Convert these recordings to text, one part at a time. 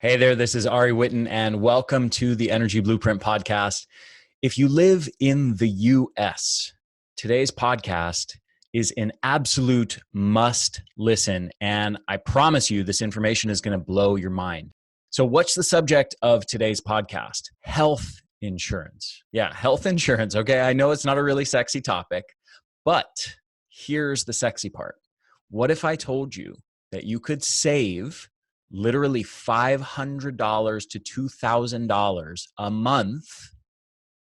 Hey there, this is Ari Whitten, and welcome to the Energy Blueprint podcast. If you live in the US, today's podcast is an absolute must listen, and I promise you this information is going to blow your mind. So what's the subject of today's podcast? Health insurance. Yeah, health insurance. Okay, I know it's not a really sexy topic, but here's the sexy part. What if I told you that you could save literally $500 to $2,000 a month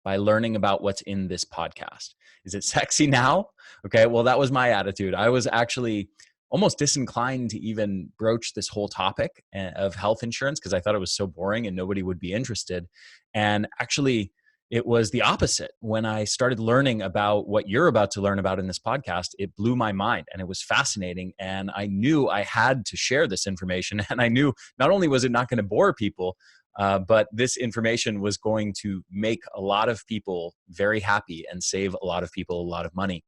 by learning about what's in this podcast? Is it sexy now? Okay, well, that was my attitude. I was actually almost disinclined to even broach this whole topic of health insurance because I thought it was so boring and nobody would be interested. And actually, it was the opposite. When I started learning about what you're about to learn about in this podcast, it blew my mind and it was fascinating. And I knew I had to share this information. And I knew not only was it not going to bore people, but this information was going to make a lot of people very happy and save a lot of people a lot of money.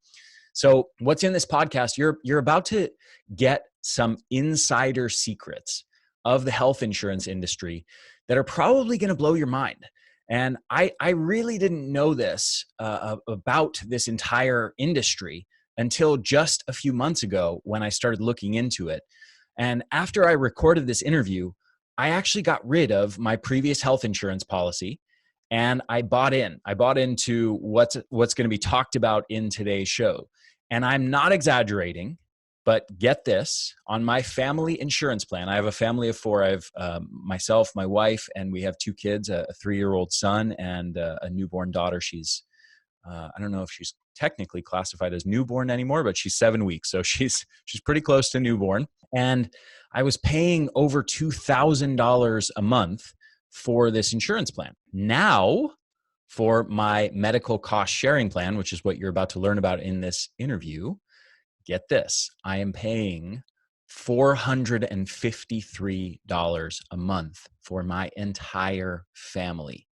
So what's in this podcast? You're about to get some insider secrets of the health insurance industry that are probably going to blow your mind. And I really didn't know this about this entire industry until just a few months ago when I started looking into it. And after I recorded this interview, I actually got rid of my previous health insurance policy and I bought into what's going to be talked about in today's show. And I'm not exaggerating, but get this, on my family insurance plan, I have a family of four. I have myself, my wife, and we have two kids, a 3-year-old son and a newborn daughter. She's, I don't know if she's technically classified as newborn anymore, but she's 7 weeks. So she's pretty close to newborn. And I was paying over $2,000 a month for this insurance plan. Now, for my medical cost sharing plan, which is what you're about to learn about in this interview, get this, I am paying $453 a month for my entire family.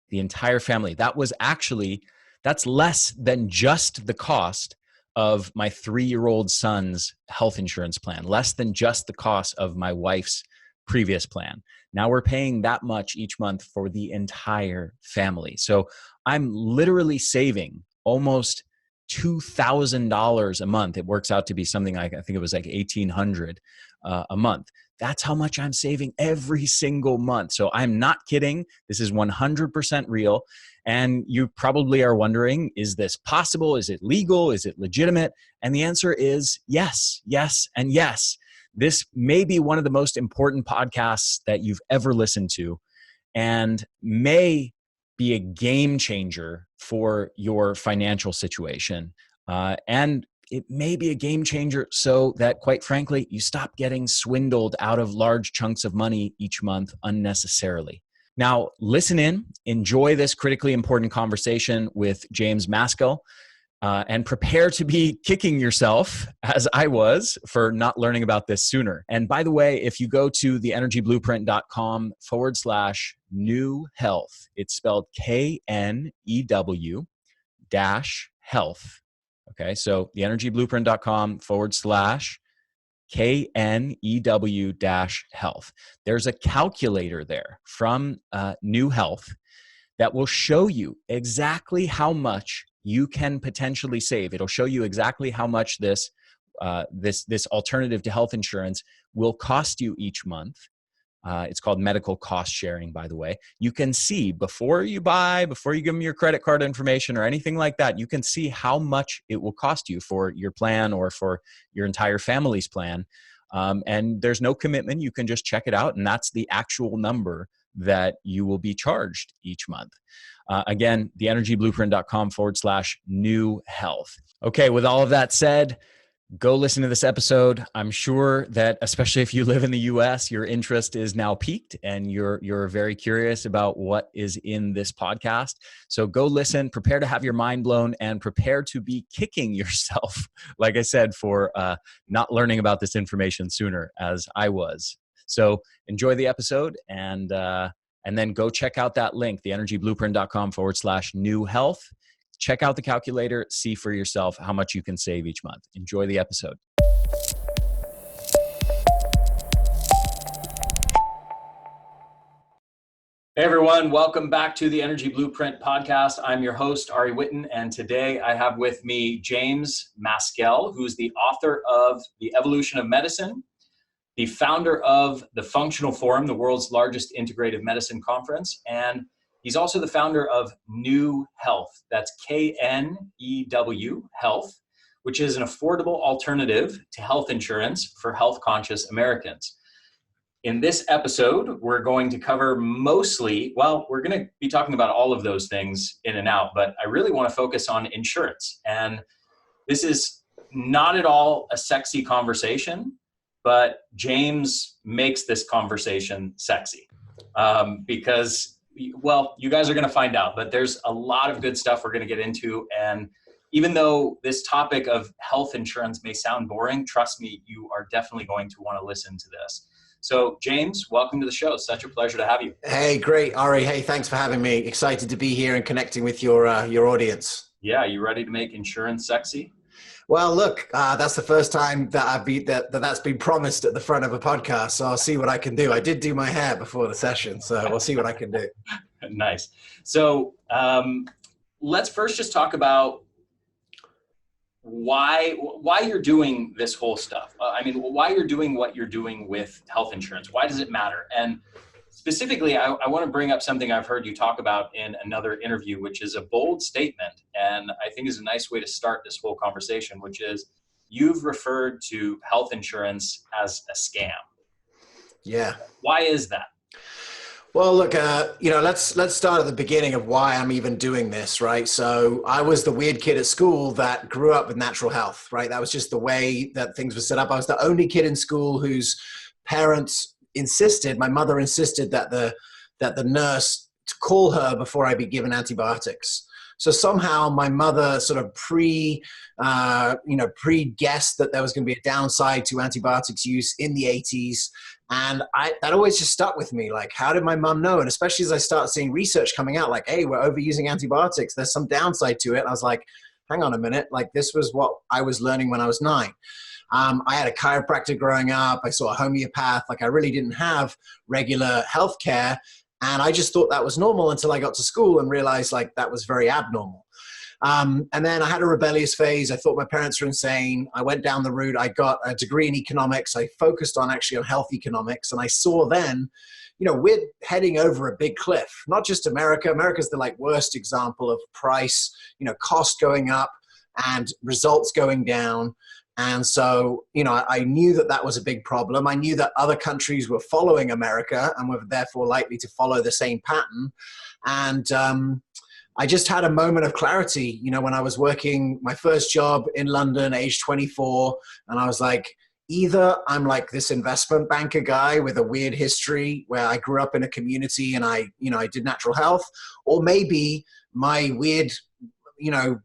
The entire family. That's less than just the cost of my 3-year-old son's health insurance plan, less than just the cost of my wife's previous plan. Now we're paying that much each month for the entire family. So I'm literally saving almost $2,000 a month. It works out to be something like, I think it was like $1,800 a month. That's how much I'm saving every single month. So I'm not kidding. This is 100% real. And you probably are wondering, is this possible? Is it legal? Is it legitimate? And the answer is yes, yes, and yes. This may be one of the most important podcasts that you've ever listened to and may be a game changer for your financial situation. And it may be a game changer so that, quite frankly, you stop getting swindled out of large chunks of money each month unnecessarily. Now, listen in, enjoy this critically important conversation with James Maskell, and prepare to be kicking yourself, as I was, for not learning about this sooner. And by the way, if you go to theenergyblueprint.com/new health, it's spelled KNEW -health. Okay, so theenergyblueprint.com/KNEW -health. There's a calculator there from New Health that will show you exactly how much you can potentially save. It'll show you exactly how much this alternative to health insurance will cost you each month. It's called medical cost sharing, by the way. You can see before you give them your credit card information or anything like that, you can see how much it will cost you for your plan or for your entire family's plan. And there's no commitment. You can just check it out. And that's the actual number that you will be charged each month. Again, theenergyblueprint.com/new health. Okay, with all of that said, go listen to this episode. I'm sure that, especially if you live in the US, your interest is now piqued and you're very curious about what is in this podcast. So go listen, prepare to have your mind blown, and prepare to be kicking yourself, like I said, for not learning about this information sooner, as I was. So enjoy the episode and then go check out that link, theenergyblueprint.com/new health. Check out the calculator, see for yourself how much you can save each month. Enjoy the episode. Hey everyone, welcome back to the Energy Blueprint podcast. I'm your host, Ari Whitten, and today I have with me James Maskell, who's the author of The Evolution of Medicine, the founder of the Functional Forum, the world's largest integrative medicine conference, and he's also the founder of New Health. That's K-N-E-W, Health, which is an affordable alternative to health insurance for health-conscious Americans. In this episode, we're going to cover mostly, we're going to be talking about all of those things in and out, but I really want to focus on insurance. And this is not at all a sexy conversation, but James makes this conversation sexy because, you guys are going to find out, but there's a lot of good stuff we're going to get into. And even though this topic of health insurance may sound boring, trust me, you are definitely going to want to listen to this. So James, welcome to the show. Such a pleasure to have you. Hey, great, Ari. Hey, thanks for having me. Excited to be here and connecting with your audience. Yeah, you ready to make insurance sexy? Well, look, that's the first time that that's been promised at the front of a podcast. So I'll see what I can do. I did do my hair before the session, so we'll see what I can do. Nice. So let's first just talk about why you're doing this whole stuff. Why you're doing what you're doing with health insurance. Why does it matter? And specifically, I want to bring up something I've heard you talk about in another interview, which is a bold statement. And I think is a nice way to start this whole conversation, which is you've referred to health insurance as a scam. Yeah. Why is that? Well, look, let's start at the beginning of why I'm even doing this, right? So I was the weird kid at school that grew up with natural health, right? That was just the way that things were set up. I was the only kid in school whose parents insisted, my mother insisted that the nurse to call her before I be given antibiotics. So somehow my mother sort of pre-guessed that there was going to be a downside to antibiotics use in the 80s. And that always just stuck with me. Like, how did my mom know? And especially as I start seeing research coming out, like, hey, we're overusing antibiotics. There's some downside to it. And I was like, hang on a minute. Like, this was what I was learning when I was 9. I had a chiropractor growing up. I saw a homeopath. Like, I really didn't have regular health care. And I just thought that was normal until I got to school and realized like that was very abnormal. And then I had a rebellious phase. I thought my parents were insane. I went down the route. I got a degree in economics. I focused on health economics. And I saw then, we're heading over a big cliff, not just America. America's the worst example of price, cost going up and results going down. And so, I knew that was a big problem. I knew that other countries were following America and were therefore likely to follow the same pattern. And I just had a moment of clarity, when I was working my first job in London, age 24, and I was like, either I'm like this investment banker guy with a weird history where I grew up in a community and I did natural health, or maybe my weird, the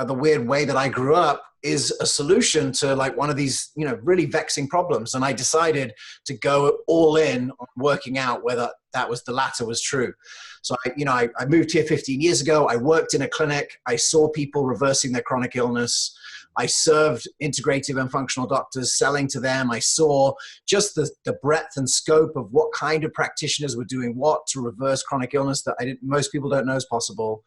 weird way that I grew up is a solution to one of these, really vexing problems. And I decided to go all in on working out whether the latter was true. So I moved here 15 years ago. I worked in a clinic. I saw people reversing their chronic illness. I served integrative and functional doctors, selling to them. I saw just the breadth and scope of what kind of practitioners were doing what to reverse chronic illness that most people don't know is possible.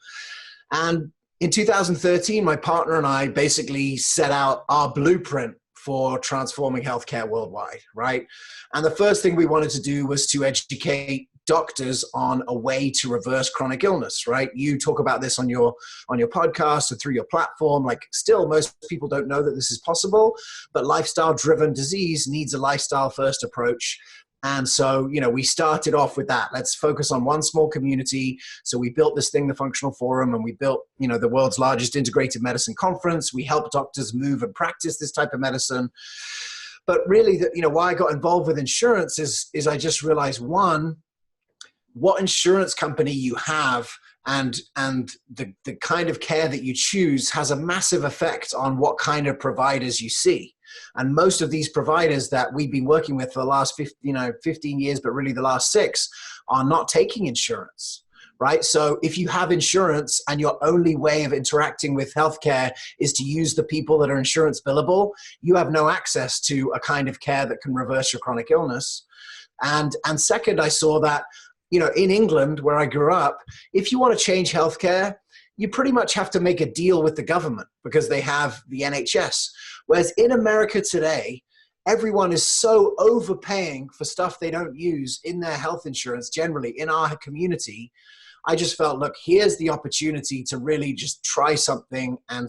And in 2013, my partner and I basically set out our blueprint for transforming healthcare worldwide, right? And the first thing we wanted to do was to educate doctors on a way to reverse chronic illness, right? You talk about this on your podcast or through your platform. Still, most people don't know that this is possible, but lifestyle-driven disease needs a lifestyle-first approach. And so, we started off with that. Let's focus on one small community. So we built this thing, the Functional Forum, and we built, the world's largest integrative medicine conference. We help doctors move and practice this type of medicine. But really, why I got involved with insurance is I just realized, one, what insurance company you have and the kind of care that you choose has a massive effect on what kind of providers you see. And most of these providers that we've been working with for the last 15 years, but really the last 6, are not taking insurance, right? So if you have insurance and your only way of interacting with healthcare is to use the people that are insurance billable, you have no access to a kind of care that can reverse your chronic illness. And second, I saw that in England, where I grew up, if you want to change healthcare, you pretty much have to make a deal with the government because they have the NHS. Whereas in America today, everyone is so overpaying for stuff they don't use in their health insurance generally in our community. I just felt, look, here's the opportunity to really just try something and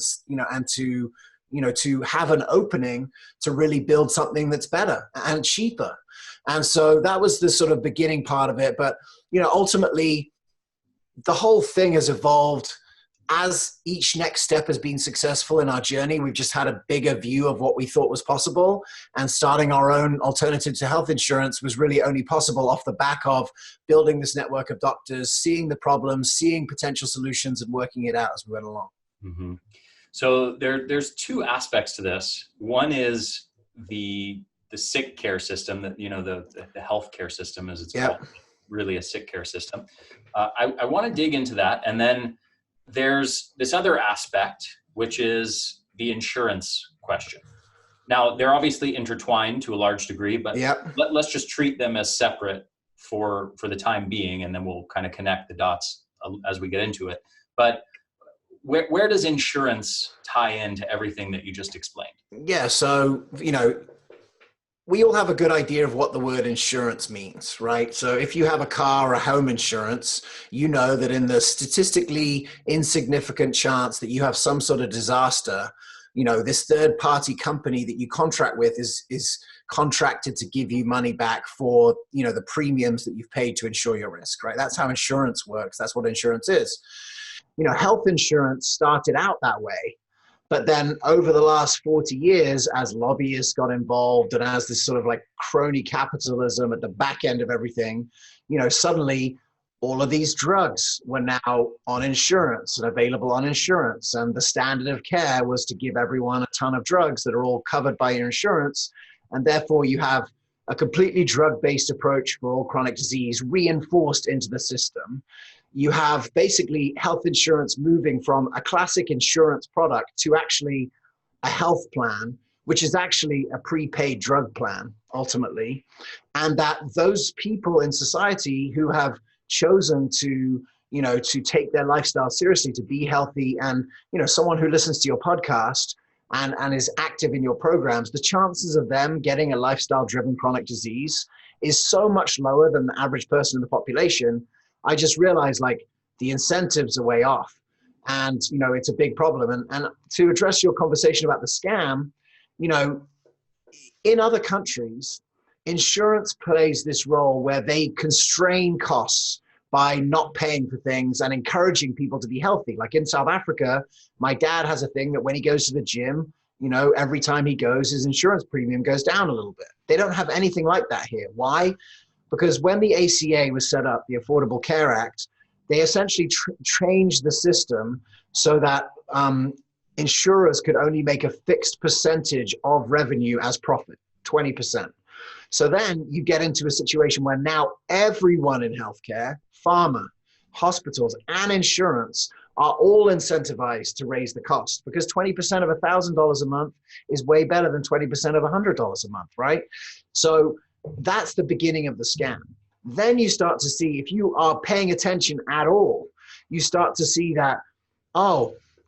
to have an opening to really build something that's better and cheaper. And so that was the sort of beginning part of it. But, ultimately the whole thing has evolved as each next step has been successful in our journey. We've just had a bigger view of what we thought was possible, and starting our own alternative to health insurance was really only possible off the back of building this network of doctors, seeing the problems, seeing potential solutions, and working it out as we went along. Mm-hmm. So there's two aspects to this. One is the sick care system, that, the healthcare system, as it's called, really a sick care system. I want to dig into that. And then there's this other aspect, which is the insurance question. Now, they're obviously intertwined to a large degree, but let's just treat them as separate for the time being, and then we'll kind of connect the dots as we get into it. But where does insurance tie into everything that you just explained? Yeah, so, we all have a good idea of what the word insurance means, right? So if you have a car or a home insurance, you know that in the statistically insignificant chance that you have some sort of disaster, this third party company that you contract with is contracted to give you money back for, the premiums that you've paid to insure your risk, right? That's how insurance works. That's what insurance is. Health insurance started out that way. But then over the last 40 years, as lobbyists got involved and as this sort of like crony capitalism at the back end of everything, suddenly all of these drugs were now on insurance and available on insurance. And the standard of care was to give everyone a ton of drugs that are all covered by your insurance. And therefore you have a completely drug-based approach for all chronic disease reinforced into the system. You have basically health insurance moving from a classic insurance product to actually a health plan, which is actually a prepaid drug plan ultimately. And that those people in society who have chosen to take their lifestyle seriously, to be healthy, and, someone who listens to your podcast and is active in your programs, the chances of them getting a lifestyle driven chronic disease is so much lower than the average person in the population. I just realized the incentives are way off, and, it's a big problem. And to address your conversation about the scam, in other countries, insurance plays this role where they constrain costs by not paying for things and encouraging people to be healthy. Like in South Africa, my dad has a thing that when he goes to the gym, every time he goes, his insurance premium goes down a little bit. They don't have anything like that here. Why? Because when the ACA was set up, the Affordable Care Act, they essentially changed the system so that insurers could only make a fixed percentage of revenue as profit, 20%. So then you get into a situation where now everyone in healthcare, pharma, hospitals, and insurance are all incentivized to raise the cost, because 20% of $1,000 a month is way better than 20% of $100 a month, right? So that's the beginning of the scam. Then you start to see, if you are paying attention at all, you start to see that,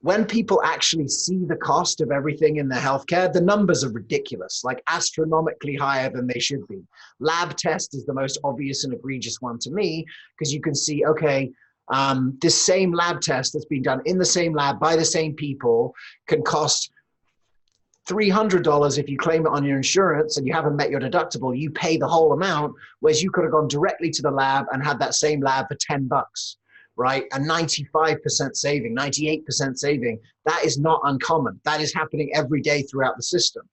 when people actually see the cost of everything in their healthcare, the numbers are ridiculous, like astronomically higher than they should be. Lab test is the most obvious and egregious one to me, because you can see, this same lab test that's been done in the same lab by the same people can cost $300 if you claim it on your insurance and you haven't met your deductible. You pay the whole amount, whereas you could have gone directly to the lab and had that same lab for $10, right? A 95% saving, 98% saving. That is not uncommon. That is happening every day throughout the system.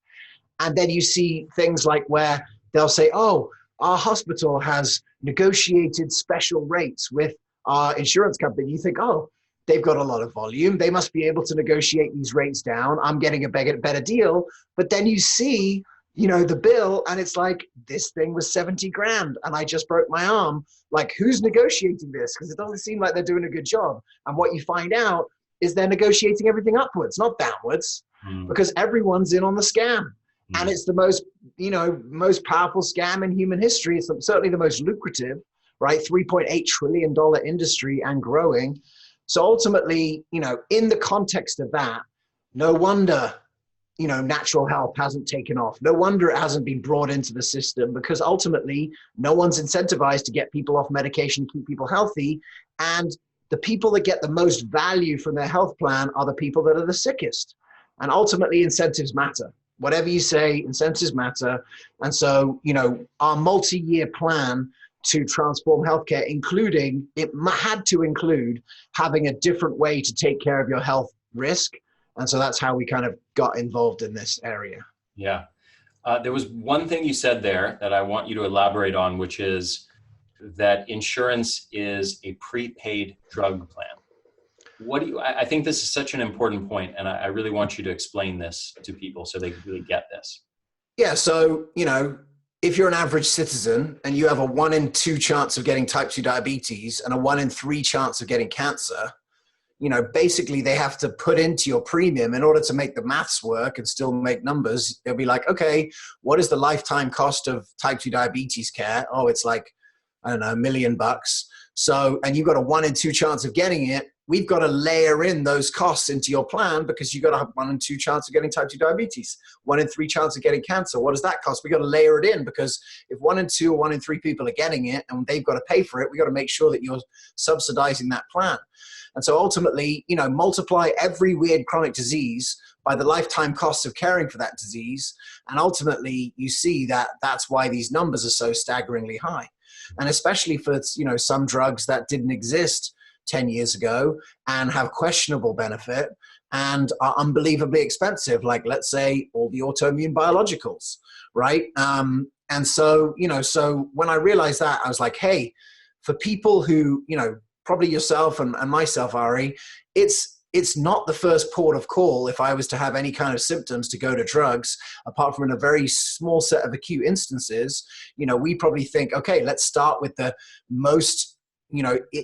And then you see things like where they'll say, our hospital has negotiated special rates with our insurance company. You think, they've got a lot of volume. They must be able to negotiate these rates down. I'm getting a better deal. But then you see, the bill, and it's like, this thing was 70 grand and I just broke my arm. Like, who's negotiating this? Because it doesn't seem like they're doing a good job. And what you find out is they're negotiating everything upwards, not downwards, because everyone's in on the scam. And it's the most powerful scam in human history. It's certainly the most lucrative, right? $3.8 trillion industry and growing. So ultimately, in the context of that, no wonder, natural health hasn't taken off. No wonder it hasn't been brought into the system, because ultimately no one's incentivized to get people off medication, keep people healthy. And the people that get the most value from their health plan are the people that are the sickest. And ultimately incentives matter. Whatever you say, incentives matter. And so, our multi-year plan to transform healthcare, had to include having a different way to take care of your health risk. And so that's how we kind of got involved in this area. Yeah. There was one thing you said there that I want you to elaborate on, which is that insurance is a prepaid drug plan. I think this is such an important point, and I really want you to explain this to people so they really get this. Yeah. So, if you're an average citizen and you have a 1 in 2 chance of getting type 2 diabetes and a 1 in 3 chance of getting cancer, basically they have to put into your premium in order to make the maths work and still make numbers. They'll be like, okay, what is the lifetime cost of type 2 diabetes care? Oh, it's like, I don't know, $1 million. So, and you've got a 1 in 2 chance of getting it. We've got to layer in those costs into your plan because you've got a 1 in 2 chance of getting type 2 diabetes, 1 in 3 chance of getting cancer. What does that cost? We've got to layer it in, because if 1 in 2 or 1 in 3 people are getting it and they've got to pay for it, we've got to make sure that you're subsidizing that plan. And so ultimately, multiply every weird chronic disease by the lifetime cost of caring for that disease. And ultimately you see that that's why these numbers are so staggeringly high. And especially for, some drugs that didn't exist 10 years ago and have questionable benefit and are unbelievably expensive, like let's say all the autoimmune biologicals, right? And so, so when I realized that, I was like, hey, for people who, probably yourself and myself, Ari, it's not the first port of call if I was to have any kind of symptoms to go to drugs, apart from in a very small set of acute instances. We probably think, okay, let's start with the most,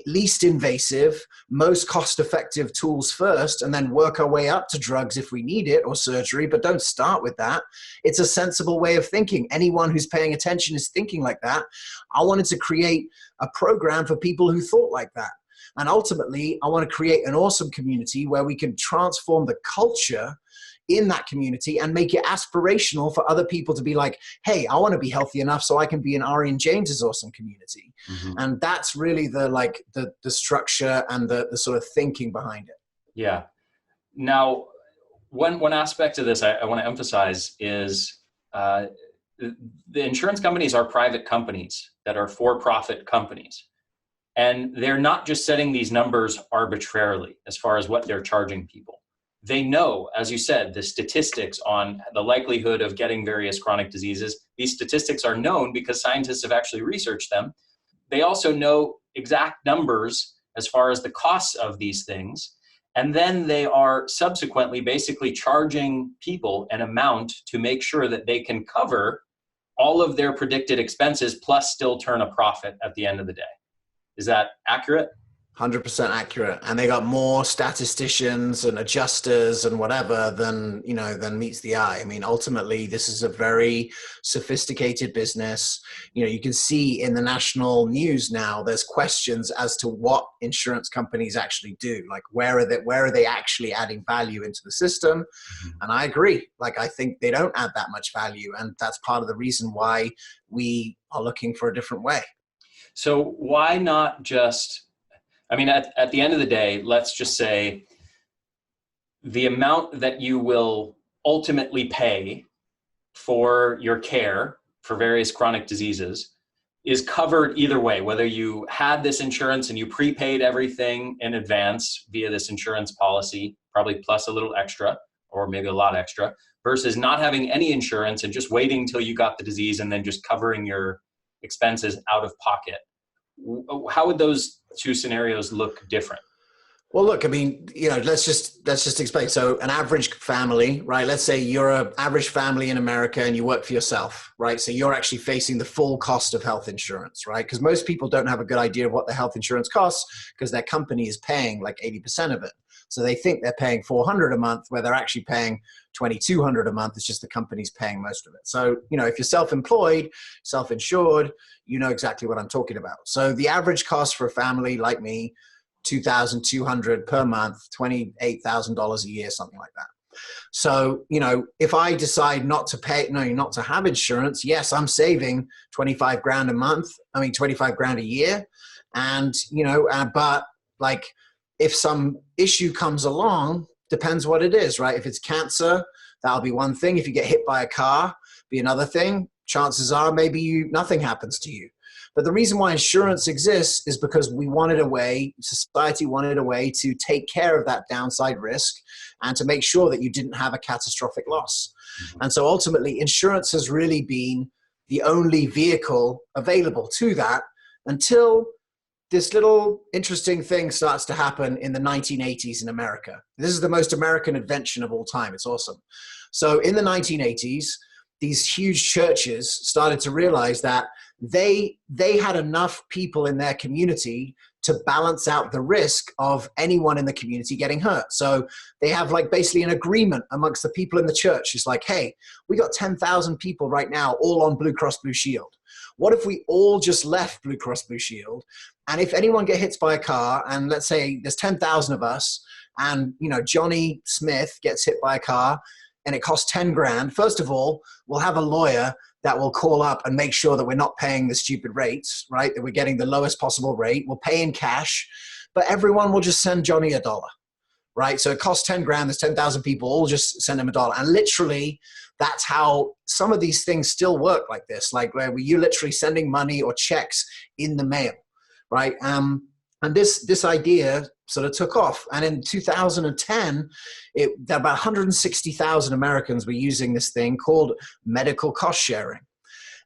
least invasive, most cost-effective tools first, and then work our way up to drugs if we need it, or surgery, but don't start with that. It's a sensible way of thinking. Anyone who's paying attention is thinking like that. I wanted to create a program for people who thought like that. And ultimately, I want to create an awesome community where we can transform the culture in that community and make it aspirational for other people to be like, hey, I want to be healthy enough so I can be in Ari and James's awesome community. Mm-hmm. And that's really the structure and the sort of thinking behind it. Yeah. Now, one aspect of this I want to emphasize is the insurance companies are private companies that are for-profit companies. And they're not just setting these numbers arbitrarily as far as what they're charging people. They know, as you said, the statistics on the likelihood of getting various chronic diseases. These statistics are known because scientists have actually researched them. They also know exact numbers as far as the costs of these things. And then they are subsequently basically charging people an amount to make sure that they can cover all of their predicted expenses plus still turn a profit at the end of the day. Is that accurate? 100% accurate. And they got more statisticians and adjusters and whatever than meets the eye. I mean, ultimately, this is a very sophisticated business. You can see in the national news now, there's questions as to what insurance companies actually do. Like, where are they actually adding value into the system? Mm-hmm. And I agree. Like, I think they don't add that much value. And that's part of the reason why we are looking for a different way. So why not just, at the end of the day, let's just say the amount that you will ultimately pay for your care for various chronic diseases is covered either way, whether you had this insurance and you prepaid everything in advance via this insurance policy, probably plus a little extra or maybe a lot extra, versus not having any insurance and just waiting until you got the disease and then just covering your expenses out of pocket. How would those two scenarios look different? Well, look, let's just explain. So an average family, right? Let's say you're an average family in America and you work for yourself, right? So you're actually facing the full cost of health insurance, right? Because most people don't have a good idea of what the health insurance costs because their company is paying like 80% of it. So they think they're paying $400 a month where they're actually paying $2,200 a month. It's just the company's paying most of it. So, if you're self-employed, self-insured, you know exactly what I'm talking about. So the average cost for a family like me, $2,200 per month, $28,000 a year, something like that. So, if I decide not to have insurance, yes, I'm saving 25 grand a month. 25 grand a year. And, but like if some issue comes along, depends what it is, right? If it's cancer, that'll be one thing. If you get hit by a car, be another thing. Chances are maybe nothing happens to you. But the reason why insurance exists is because society wanted a way to take care of that downside risk and to make sure that you didn't have a catastrophic loss. And so ultimately, insurance has really been the only vehicle available to that until this little interesting thing starts to happen in the 1980s in America. This is the most American invention of all time. It's awesome. So in the 1980s, these huge churches started to realize that they had enough people in their community to balance out the risk of anyone in the community getting hurt. So they have like basically an agreement amongst the people in the church. It's like, hey, we got 10,000 people right now all on Blue Cross Blue Shield. What if we all just left Blue Cross Blue Shield? And if anyone get hit by a car, and let's say there's 10,000 of us, and Johnny Smith gets hit by a car and it costs 10 grand, first of all, we'll have a lawyer that will call up and make sure that we're not paying the stupid rates, right? That we're getting the lowest possible rate. We'll pay in cash, but everyone will just send Johnny $1, right? So it costs 10 grand, there's 10,000 people, all just send him $1. And literally, that's how some of these things still work like this, like where you're literally sending money or checks in the mail, right? And this idea sort of took off. And in 2010, about 160,000 Americans were using this thing called medical cost sharing.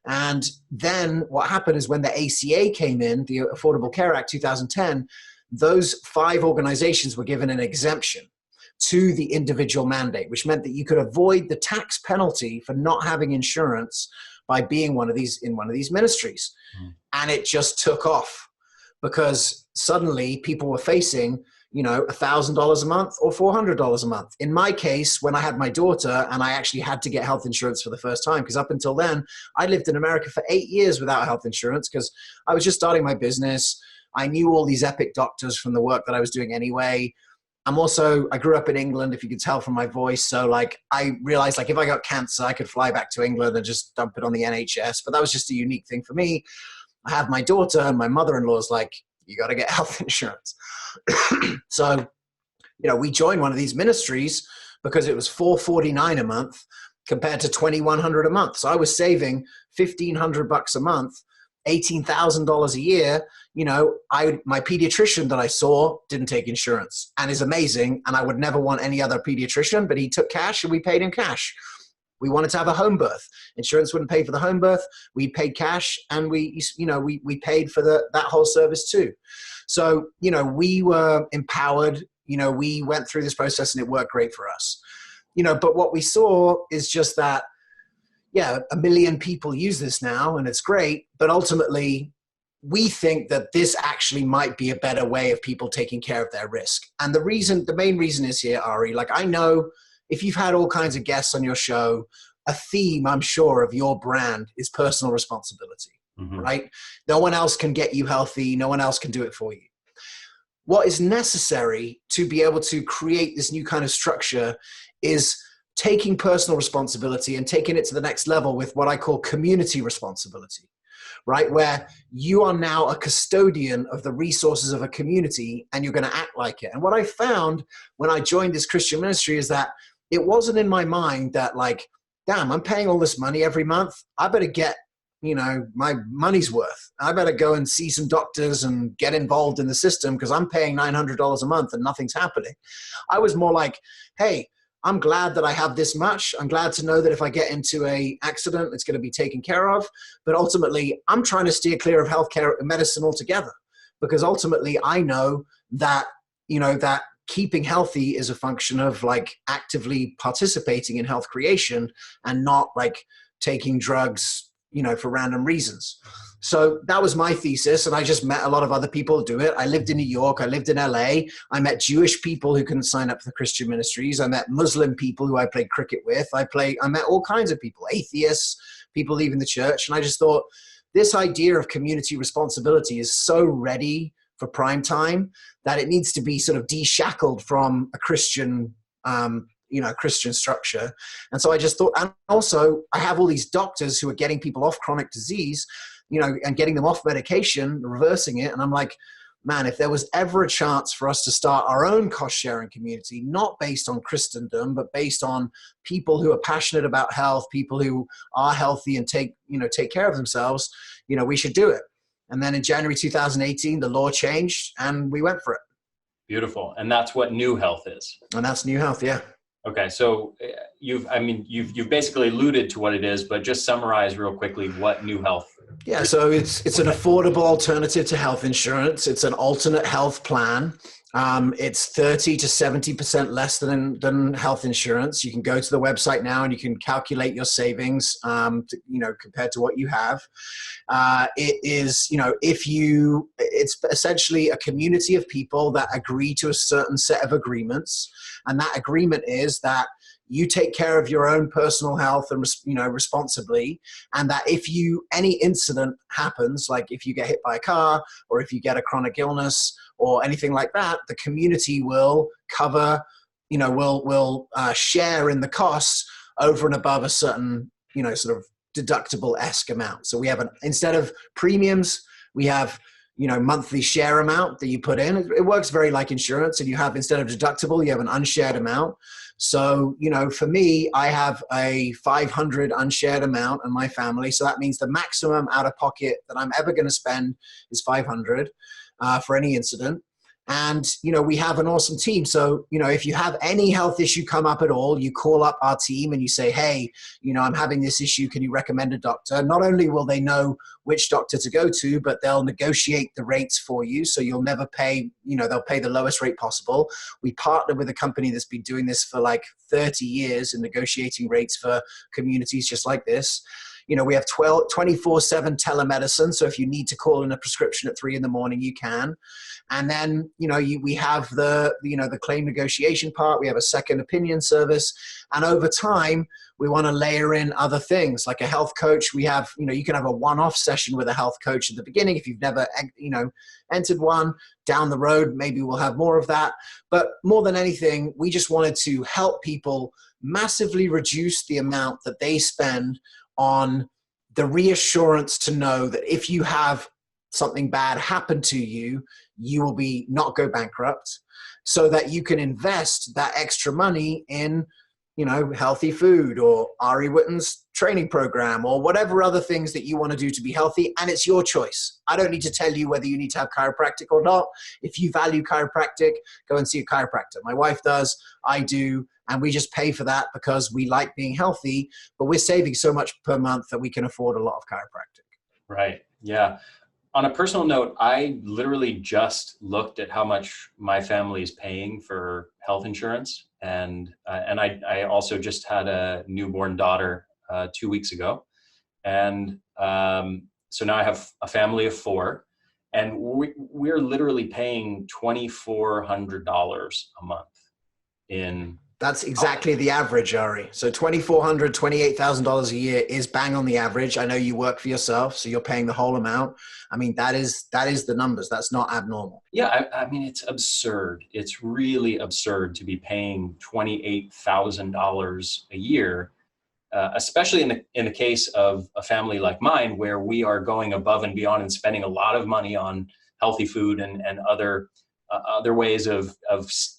And then what happened is when the ACA came in, the Affordable Care Act 2010, those 5 organizations were given an exemption to the individual mandate, which meant that you could avoid the tax penalty for not having insurance by being in one of these ministries. And it just took off because suddenly people were facing, $1,000 a month or $400 a month. In my case, when I had my daughter and I actually had to get health insurance for the first time, because up until then, I lived in America for 8 years without health insurance because I was just starting my business. I knew all these epic doctors from the work that I was doing anyway. I grew up in England, if you could tell from my voice. So like, I realized like if I got cancer, I could fly back to England and just dump it on the NHS. But that was just a unique thing for me. I have my daughter and my mother-in-law's like, you got to get health insurance. So, we joined one of these ministries because it was $449 a month compared to $2,100 a month. So I was saving $1,500 a month, $18,000 a year. My pediatrician that I saw didn't take insurance and is amazing. And I would never want any other pediatrician, but he took cash and we paid him cash. We wanted to have a home birth. Insurance wouldn't pay for the home birth. We paid cash and we paid for that whole service too. So, we were empowered, we went through this process and it worked great for us. But what we saw is just that, 1 million people use this now and it's great. But ultimately, we think that this actually might be a better way of people taking care of their risk. And the main reason is here, Ari, like I know, if you've had all kinds of guests on your show, a theme, I'm sure, of your brand is personal responsibility, right? No one else can get you healthy. No one else can do it for you. What is necessary to be able to create this new kind of structure is taking personal responsibility and taking it to the next level with what I call community responsibility, right? Where you are now a custodian of the resources of a community and you're going to act like it. And what I found when I joined this Christian ministry is that it wasn't in my mind that like, damn, I'm paying all this money every month. I better get, my money's worth. I better go and see some doctors and get involved in the system because I'm paying $900 a month and nothing's happening. I was more like, hey, I'm glad that I have this much. I'm glad to know that if I get into an accident, it's going to be taken care of. But ultimately, I'm trying to steer clear of healthcare and medicine altogether because ultimately I know that, that keeping healthy is a function of like actively participating in health creation and not like taking drugs, for random reasons. So that was my thesis, and I just met a lot of other people who do it. I lived in New York. I lived in LA. I met Jewish people who couldn't sign up for the Christian ministries. I met Muslim people who I played cricket with. I met all kinds of people, atheists, people leaving the church. And I just thought this idea of community responsibility is so ready for prime time that it needs to be sort of deshackled from a Christian Christian structure. And so I just thought, and also I have all these doctors who are getting people off chronic disease, and getting them off medication, reversing it. And I'm like, man, if there was ever a chance for us to start our own cost sharing community, not based on Christendom, but based on people who are passionate about health, people who are healthy and take care of themselves, we should do it. And then in January 2018, the law changed and we went for it. Beautiful. And that's what New Health is. And that's New Health. Yeah. Okay. So you've basically alluded to what it is, but just summarize real quickly what New Health. Yeah. So it's an affordable alternative to health insurance. It's an alternate health plan. It's 30 to 70% less than health insurance. You can go to the website now and you can calculate your savings, compared to what you have. It's essentially a community of people that agree to a certain set of agreements. And that agreement is that you take care of your own personal health and, responsibly. And that if any incident happens, like if you get hit by a car or if you get a chronic illness or anything like that, the community will cover, will share in the costs over and above a certain, sort of deductible-esque amount. So we have instead of premiums, we have, monthly share amount that you put in. It works very like insurance. And you have, instead of deductible, you have an unshared amount. So, for me, I have a 500 unshared amount in my family. So that means the maximum out of pocket that I'm ever going to spend is 500 for any incident. And, we have an awesome team. So, if you have any health issue come up at all, you call up our team and you say, hey, I'm having this issue. Can you recommend a doctor? Not only will they know which doctor to go to, but they'll negotiate the rates for you. So you'll never pay, they'll pay the lowest rate possible. We partner with a company that's been doing this for like 30 years and negotiating rates for communities just like this. We have 24/7 telemedicine. So if you need to call in a prescription at 3 a.m, you can. And then, we have the claim negotiation part. We have a second opinion service. And over time, we want to layer in other things like a health coach. We have, you can have a one-off session with a health coach at the beginning. If you've never, entered one. Down the road, maybe we'll have more of that. But more than anything, we just wanted to help people massively reduce the amount that they spend on the reassurance to know that if you have something bad happen to you, you will not go bankrupt, so that you can invest that extra money in, healthy food or Ari Whitten's training program or whatever other things that you want to do to be healthy. And it's your choice. I don't need to tell you whether you need to have chiropractic or not. If you value chiropractic, go and see a chiropractor. My wife does, I do. And we just pay for that because we like being healthy, but we're saving so much per month that we can afford a lot of chiropractic. Right. Yeah. On a personal note, I literally just looked at how much my family is paying for health insurance. And I also just had a newborn daughter 2 weeks ago. And so now I have a family of 4, and we're literally paying $2,400 a month in. That's exactly the average, Ari. So $2,400, $28,000 a year is bang on the average. I know you work for yourself, so you're paying the whole amount. I mean, that is the numbers. That's not abnormal. Yeah, I mean, it's absurd. It's really absurd to be paying $28,000 a year, especially in the case of a family like mine, where we are going above and beyond and spending a lot of money on healthy food and other ways of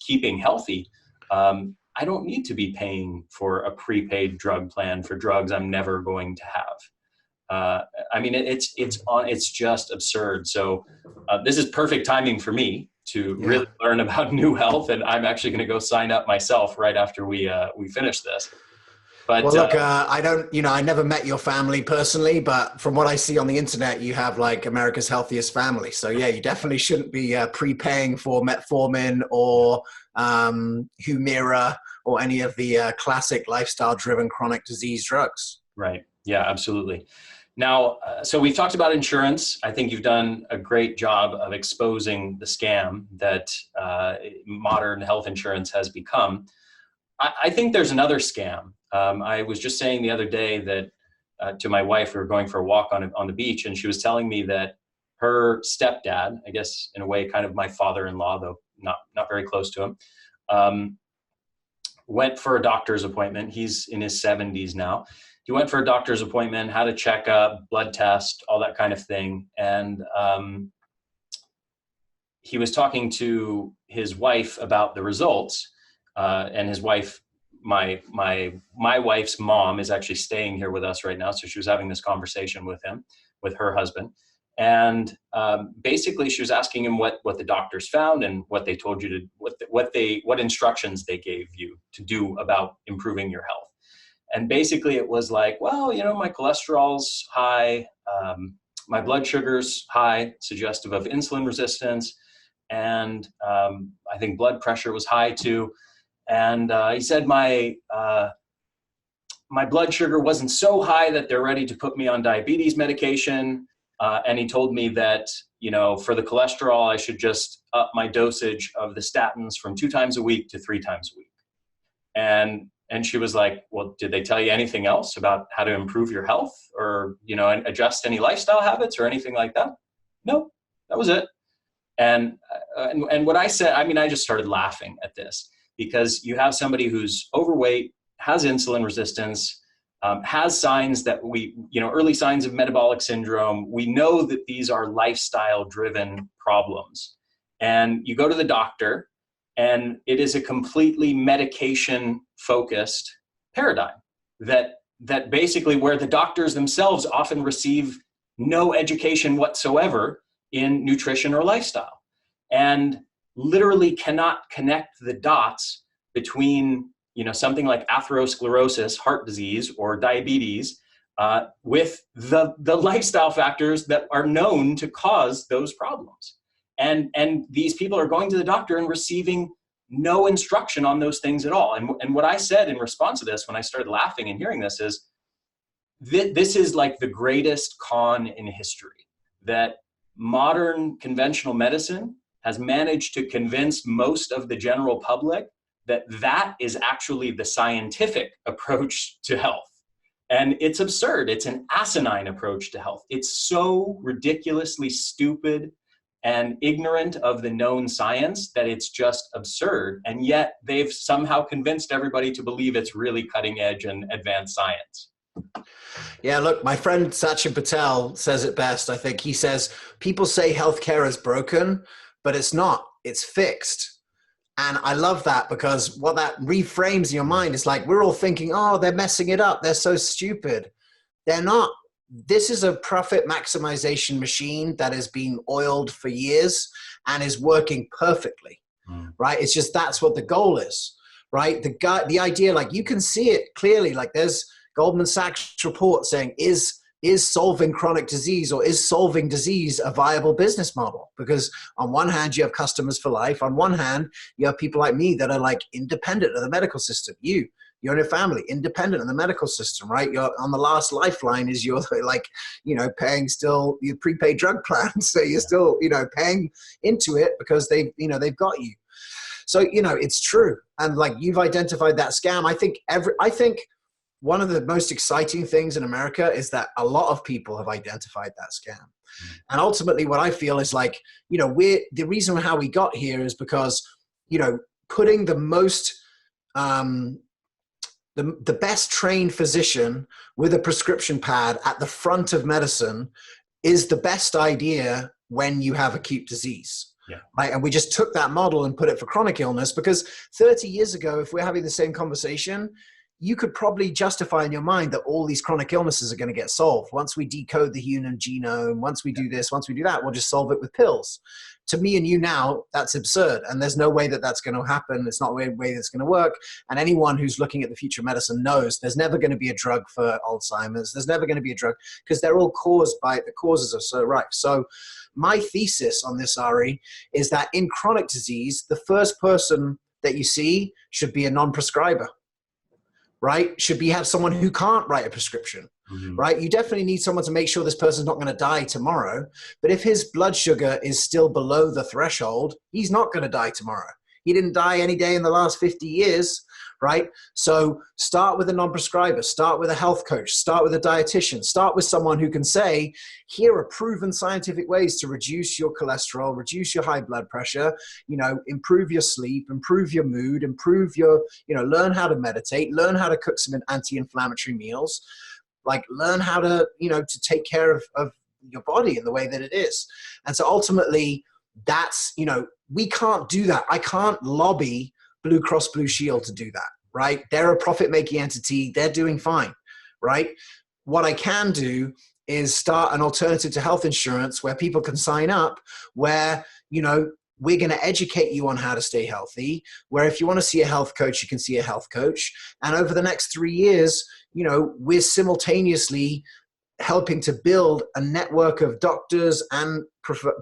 keeping healthy. I don't need to be paying for a prepaid drug plan for drugs I'm never going to have. I mean, it's just absurd. So this is perfect timing for me to really learn about New Health, and I'm actually going to go sign up myself right after we finish this. But well, look, I never met your family personally, but from what I see on the internet, you have like America's healthiest family. So yeah, you definitely shouldn't be prepaying for metformin or Humira or any of the classic lifestyle-driven chronic disease drugs. Right. Yeah, absolutely. Now, so we've talked about insurance. I think you've done a great job of exposing the scam that modern health insurance has become. I think there's another scam. I was just saying the other day that to my wife, we were going for a walk on the beach, and she was telling me that her stepdad, I guess in a way kind of my father-in-law, though not very close to him, went for a doctor's appointment. He's in his 70s now. He went for a doctor's appointment, had a checkup, blood test, all that kind of thing. And he was talking to his wife about the results. And his wife, my wife's mom, is actually staying here with us right now. So she was having this conversation with him, with her husband. And basically she was asking him what the doctors found and what they told you to, what instructions they gave you to do about improving your health. And basically it was like, well, my cholesterol's high, my blood sugar's high, suggestive of insulin resistance. And I think blood pressure was high too. And he said my blood sugar wasn't so high that they're ready to put me on diabetes medication. And he told me that, for the cholesterol, I should just up my dosage of the statins from 2 times a week to 3 times a week. And she was like, well, did they tell you anything else about how to improve your health or, adjust any lifestyle habits or anything like that? No, that was it. And what I said, I just started laughing at this because you have somebody who's overweight, has insulin resistance, has signs that early signs of metabolic syndrome. We know that these are lifestyle driven problems. And you go to the doctor, and it is a completely medication-focused paradigm that basically where the doctors themselves often receive no education whatsoever in nutrition or lifestyle, and literally cannot connect the dots between something like atherosclerosis, heart disease, or diabetes with the lifestyle factors that are known to cause those problems. And these people are going to the doctor and receiving no instruction on those things at all. And what I said in response to this, when I started laughing and hearing this, is this is like the greatest con in history, that modern conventional medicine has managed to convince most of the general public that is actually the scientific approach to health. And it's absurd. It's an asinine approach to health. It's so ridiculously stupid and ignorant of the known science that it's just absurd. And yet they've somehow convinced everybody to believe it's really cutting edge and advanced science. Yeah, look, my friend Sachin Patel says it best. I think he says, people say healthcare is broken, but it's not, it's fixed. And I love that, because what that reframes in your mind is like, we're all thinking, oh, they're messing it up. They're so stupid. They're not. This is a profit maximization machine that has been oiled for years and is working perfectly, right? It's just, that's what the goal is, right? The idea, like you can see it clearly, like there's Goldman Sachs report saying, is solving chronic disease or is solving disease a viable business model? Because on one hand, you have customers for life. On one hand, you have people like me that are like independent of the medical system. You're in a family, independent of the medical system, right? You're on the last lifeline is you're like, paying still your prepaid drug plan. So you're still, paying into it because they've got you. So, it's true. And like you've identified that scam. I think one of the most exciting things in America is that a lot of people have identified that scam. And ultimately what I feel is like, the reason how we got here is because, putting the most, the best trained physician with a prescription pad at the front of medicine is the best idea when you have acute disease. Yeah. Right. And we just took that model and put it for chronic illness, because 30 years ago, if we're having the same conversation, you could probably justify in your mind that all these chronic illnesses are going to get solved. Once we decode the human genome, once we do this, once we do that, we'll just solve it with pills. To me and you now, that's absurd. And there's no way that that's going to happen. It's not a way that's going to work. And anyone who's looking at the future of medicine knows there's never going to be a drug for Alzheimer's. There's never going to be a drug, because they're all caused by, the causes are so rife. So my thesis on this, Ari, is that in chronic disease, the first person that you see should be a non-prescriber. Right? Should have someone who can't write a prescription. right? You definitely need someone to make sure this person's not going to die tomorrow. But if his blood sugar is still below the threshold, he's not going to die tomorrow. He didn't die any day in the last 50 years, right? So start with a non-prescriber, start with a health coach, start with a dietitian, start with someone who can say, here are proven scientific ways to reduce your cholesterol, reduce your high blood pressure, improve your sleep, improve your mood, improve your, learn how to meditate, learn how to cook some anti-inflammatory meals, like learn how to, to take care of your body in the way that it is. And so ultimately that's, we can't do that. I can't lobby Blue Cross Blue Shield to do that, right? They're a profit-making entity. They're doing fine, right? What I can do is start an alternative to health insurance where people can sign up, where, we're going to educate you on how to stay healthy, where if you want to see a health coach, you can see a health coach. And over the next 3 years, we're simultaneously helping to build a network of doctors and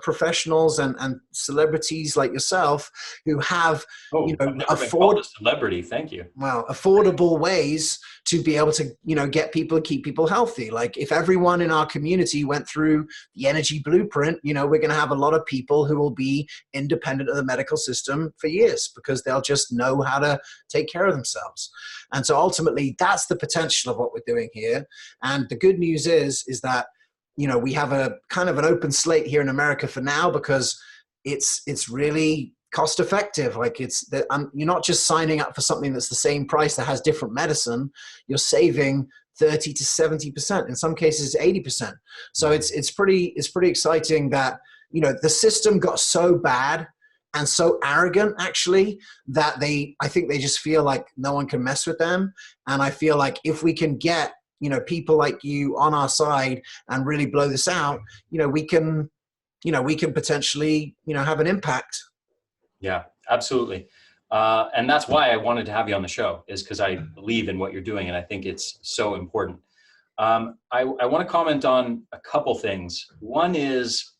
professionals and celebrities like yourself who have, celebrity. Thank you. Well, affordable ways to be able to, get people, keep people healthy. Like if everyone in our community went through the energy blueprint, we're going to have a lot of people who will be independent of the medical system for years because they'll just know how to take care of themselves. And so ultimately that's the potential of what we're doing here. And the good news is that, we have a kind of an open slate here in America for now because it's really cost effective. Like you're not just signing up for something that's the same price that has different medicine. You're saving 30 to 70%, in some cases 80%. So it's pretty exciting that, the system got so bad and so arrogant actually that I think they just feel like no one can mess with them. And I feel like if we can get, people like you on our side and really blow this out, we can potentially, have an impact. Yeah, absolutely. And that's why I wanted to have you on the show, is because I believe in what you're doing. And I think it's so important. I want to comment on a couple things. One is,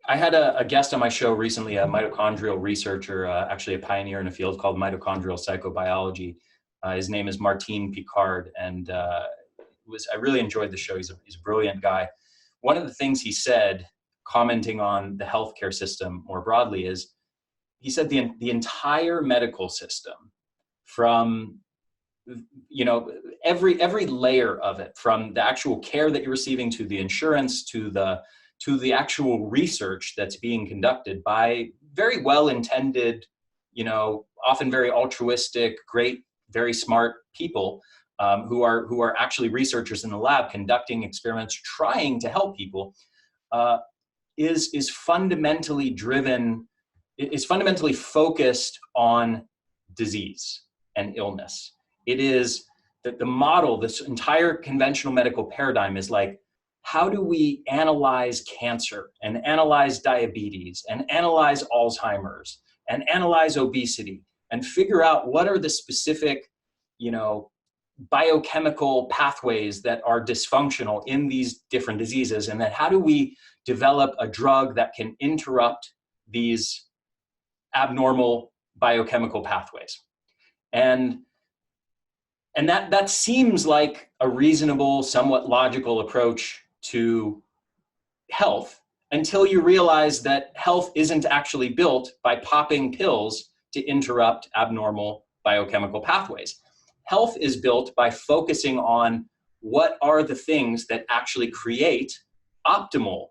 I had a guest on my show recently, a mitochondrial researcher, actually a pioneer in a field called mitochondrial psychobiology. His name is Martin Picard, and I really enjoyed the show. He's a brilliant guy. One of the things he said, commenting on the healthcare system more broadly, is he said the entire medical system, from every layer of it, from the actual care that you're receiving to the insurance to the actual research that's being conducted by very well-intended, often very altruistic, great, very smart people who are actually researchers in the lab conducting experiments, trying to help people, is fundamentally focused on disease and illness. It is that the model, this entire conventional medical paradigm is like, how do we analyze cancer and analyze diabetes and analyze Alzheimer's and analyze obesity and figure out what are the specific, biochemical pathways that are dysfunctional in these different diseases, and then how do we develop a drug that can interrupt these abnormal biochemical pathways. And that seems like a reasonable, somewhat logical approach to health, until you realize that health isn't actually built by popping pills to interrupt abnormal biochemical pathways. Health is built by focusing on what are the things that actually create optimal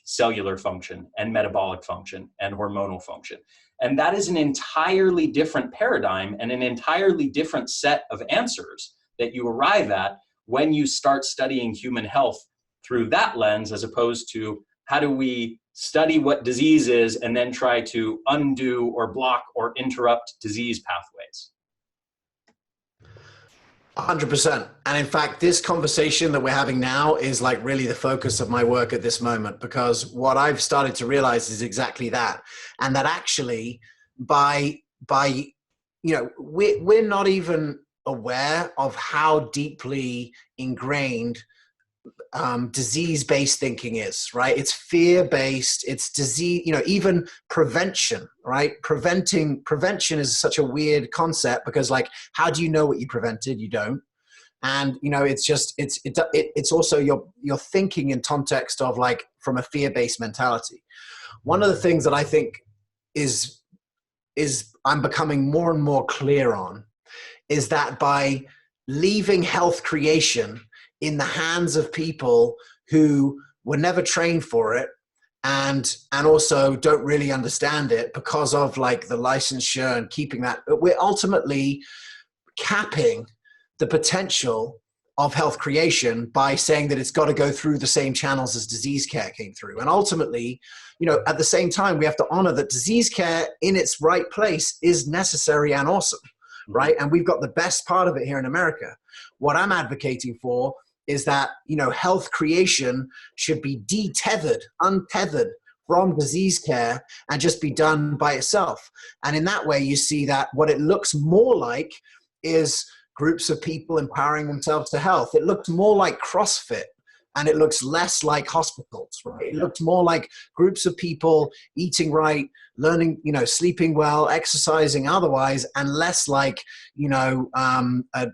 cellular function and metabolic function and hormonal function. And that is an entirely different paradigm and an entirely different set of answers that you arrive at when you start studying human health through that lens, as opposed to how do we study what disease is and then try to undo or block or interrupt disease pathways. 100%. And in fact, this conversation that we're having now is like really the focus of my work at this moment, because what I've started to realize is exactly that. And that actually by we're not even aware of how deeply ingrained disease-based thinking is, right? It's fear-based, it's disease, even prevention, right? Prevention is such a weird concept, because like, how do you know what you prevented? You don't. And, you know, it's also you're thinking in context of like from a fear-based mentality. One of the things that I think is I'm becoming more and more clear on is that by leaving health creation in the hands of people who were never trained for it and also don't really understand it because of like the licensure and keeping that, we're ultimately capping the potential of health creation by saying that it's got to go through the same channels as disease care came through. And ultimately, you know, at the same time, we have to honor that disease care in its right place is necessary and awesome, right? And we've got the best part of it here in America. What I'm advocating for is that, you know, health creation should be untethered from disease care and just be done by itself. And in that way, you see that what it looks more like is groups of people empowering themselves to health. It looks more like CrossFit and it looks less like hospitals, right? It looks more like groups of people eating right, learning, you know, sleeping well, exercising otherwise, and less like, you know, a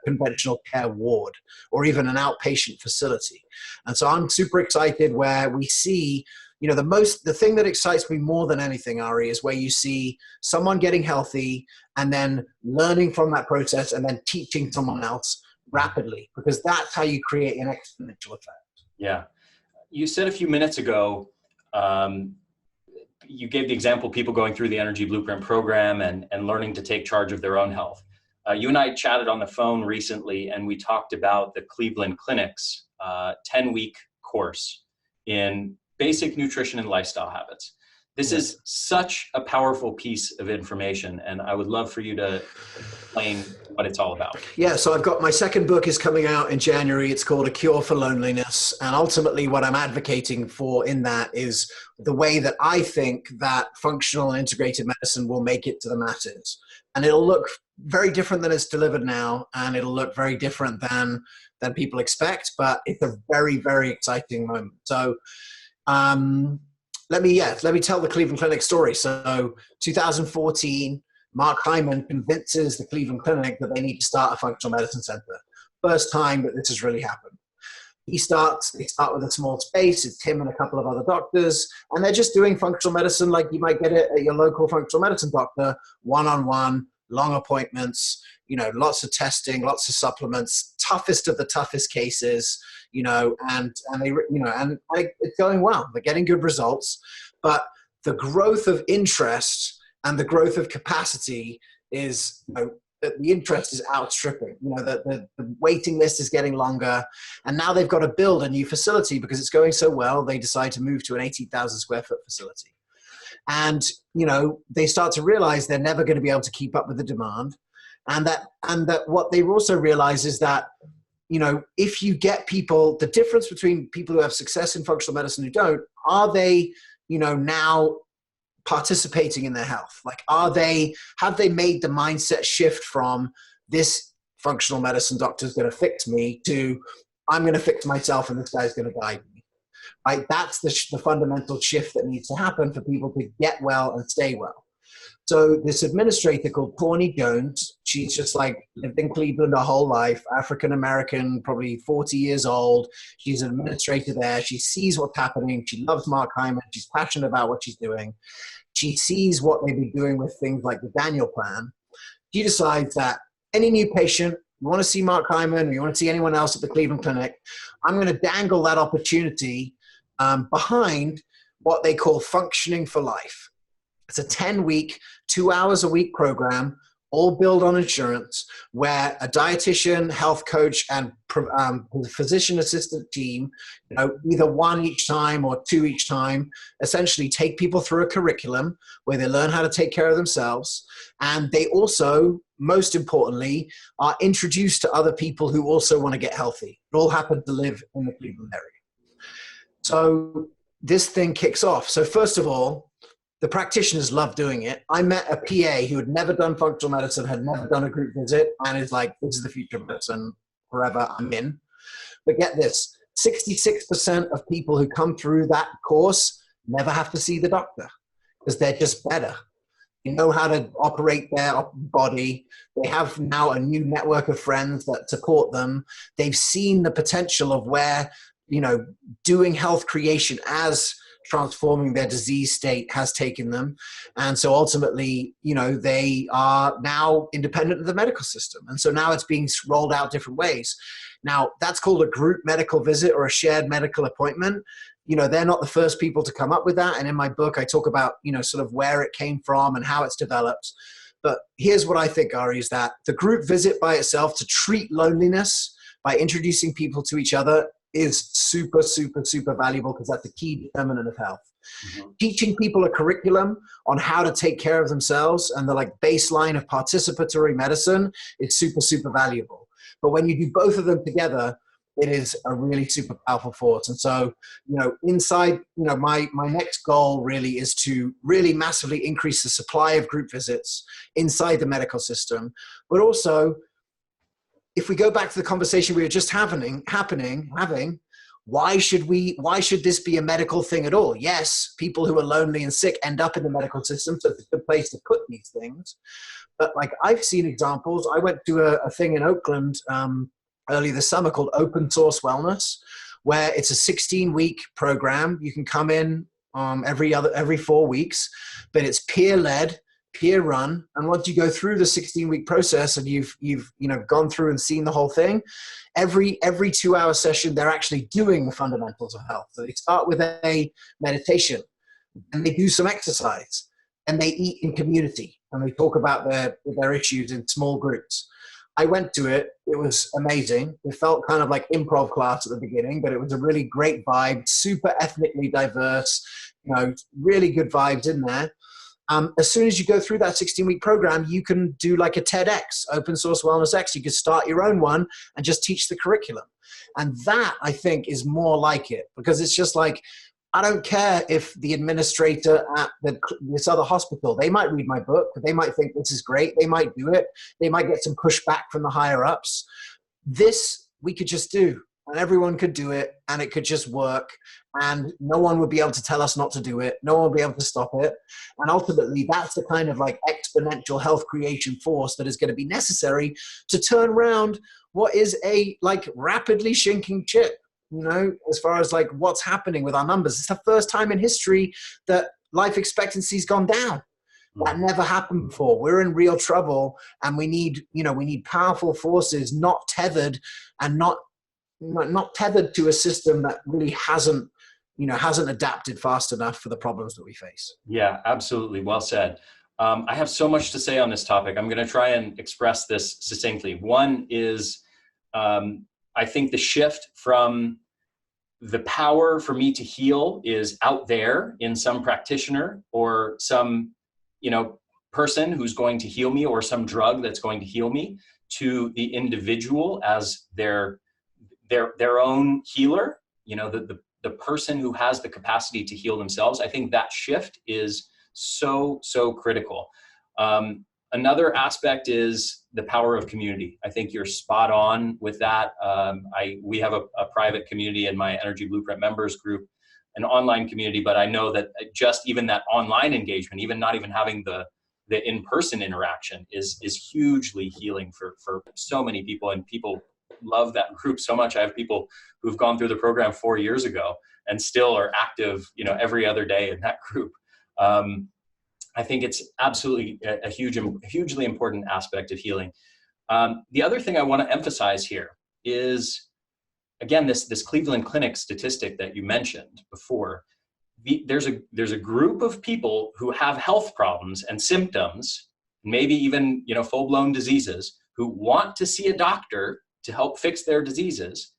conventional care ward or even an outpatient facility. And so I'm super excited where we see, you know, the thing that excites me more than anything, Ari, is where you see someone getting healthy and then learning from that process and then teaching someone else rapidly, because that's how you create an exponential effect. Yeah. You said a few minutes ago, you gave the example, people going through the Energy Blueprint program and learning to take charge of their own health. You and I chatted on the phone recently, and we talked about the Cleveland Clinic's 10-week course in basic nutrition and lifestyle habits. This is such a powerful piece of information, and I would love for you to explain what it's all about. Yeah, so I've got my second book is coming out in January. It's called A Cure for Loneliness. And ultimately what I'm advocating for in that is the way that I think that functional and integrated medicine will make it to the masses. And it'll look very different than it's delivered now, and it'll look very different than people expect, but it's a very, very exciting moment. So let me tell the Cleveland Clinic story. So 2014, Mark Hyman convinces the Cleveland Clinic that they need to start a functional medicine center. First time that this has really happened. They start with a small space. It's him and a couple of other doctors, and they're just doing functional medicine like you might get it at your local functional medicine doctor, one-on-one, long appointments, you know, lots of testing, lots of supplements, toughest of the toughest cases, you know, and they, you know, and it's going well. They're getting good results, but the growth of interest and the growth of capacity is, you know, the interest is outstripping. You know, the waiting list is getting longer, and now they've got to build a new facility because it's going so well. They decide to move to an 18,000 square foot facility, and you know, they start to realize they're never going to be able to keep up with the demand, and that what they also realize is that, you know, if you get people, the difference between people who have success in functional medicine who don't, are they, you know, now participating in their health? Like, have they made the mindset shift from this functional medicine doctor is going to fix me to I'm going to fix myself and this guy's going to guide me? Right? That's the fundamental shift that needs to happen for people to get well and stay well. So this administrator called Pawnee Jones, she's just like lived in Cleveland her whole life, African-American, probably 40 years old. She's an administrator there. She sees what's happening. She loves Mark Hyman. She's passionate about what she's doing. She sees what they've been doing with things like the Daniel Plan. She decides that any new patient, you want to see Mark Hyman, or you want to see anyone else at the Cleveland Clinic, I'm going to dangle that opportunity behind what they call Functioning for Life. It's a 10-week, 2 hours a week program, all billed on insurance, where a dietitian, health coach, and physician assistant team, you know, either one each time or two each time, essentially take people through a curriculum where they learn how to take care of themselves. And they also, most importantly, are introduced to other people who also want to get healthy. They all happen to live in the Cleveland area. So this thing kicks off. So first of all, the practitioners love doing it. I met a PA who had never done functional medicine, had never done a group visit, and is like, this is the future of medicine, forever, I'm in. But get this, 66% of people who come through that course never have to see the doctor because they're just better. They know how to operate their body. They have now a new network of friends that support them. They've seen the potential of where, doing health creation as transforming their disease state has taken them. And so ultimately, they are now independent of the medical system. And so now it's being rolled out different ways. Now, that's called a group medical visit or a shared medical appointment. They're not the first people to come up with that. And in my book, I talk about, sort of where it came from and how it's developed. But here's what I think, Ari, is that the group visit by itself to treat loneliness by introducing people to each other is super, super, super valuable, because that's a key determinant of health. Mm-hmm. Teaching people a curriculum on how to take care of themselves and the baseline of participatory medicine is super, super valuable. But when you do both of them together, it is a really super powerful force. And so, inside, my next goal really is to really massively increase the supply of group visits inside the medical system. But also, if we go back to the conversation we were just having, why should this be a medical thing at all? Yes, people who are lonely and sick end up in the medical system, so it's a good place to put these things. But I've seen examples. I went to a thing in Oakland early this summer called Open Source Wellness, where it's a 16-week program. You can come in every 4 weeks, but it's peer-led, peer-run. And once you go through the 16-week process and you've gone through and seen the whole thing, every 2-hour session, they're actually doing the fundamentals of health. So they start with a meditation, and they do some exercise, and they eat in community, and they talk about their issues in small groups. I went to it. It was amazing. It felt kind of like improv class at the beginning, but it was a really great vibe, super ethnically diverse, really good vibes in there. As soon as you go through that 16-week program, you can do a TEDx, Open Source Wellness X. You could start your own one and just teach the curriculum. And that, I think, is more like it, because it's just I don't care if the administrator at this other hospital, they might read my book, they might think this is great, they might do it, they might get some pushback from the higher ups. This we could just do, and everyone could do it, and it could just work, and no one would be able to tell us not to do it, no one would be able to stop it. And ultimately, that's the kind of exponential health creation force that is going to be necessary to turn around what is a rapidly shrinking chip. As far as what's happening with our numbers. It's the first time in history that life expectancy's gone down. That never happened before. We're in real trouble, and we need powerful forces not tethered and not tethered to a system that really hasn't adapted fast enough for the problems that we face. Yeah, absolutely. Well said. I have so much to say on this topic. I'm going to try and express this succinctly. One is, I think the shift from the power for me to heal is out there in some practitioner or some, person who's going to heal me, or some drug that's going to heal me, to the individual as their own healer, the person who has the capacity to heal themselves. I think that shift is so critical. Another aspect is the power of community. I think you're spot on with that. We have a private community in my Energy Blueprint members group, an online community, but I know that just even that online engagement, even not even having the in-person interaction is hugely healing for so many people, and people love that group so much. I have people who've gone through the program 4 years ago and still are active, every other day in that group. I think it's absolutely a hugely important aspect of healing. The other thing I want to emphasize here is, again, this Cleveland Clinic statistic that you mentioned before. There's a group of people who have health problems and symptoms, maybe even full-blown diseases, who want to see a doctor to help fix their diseases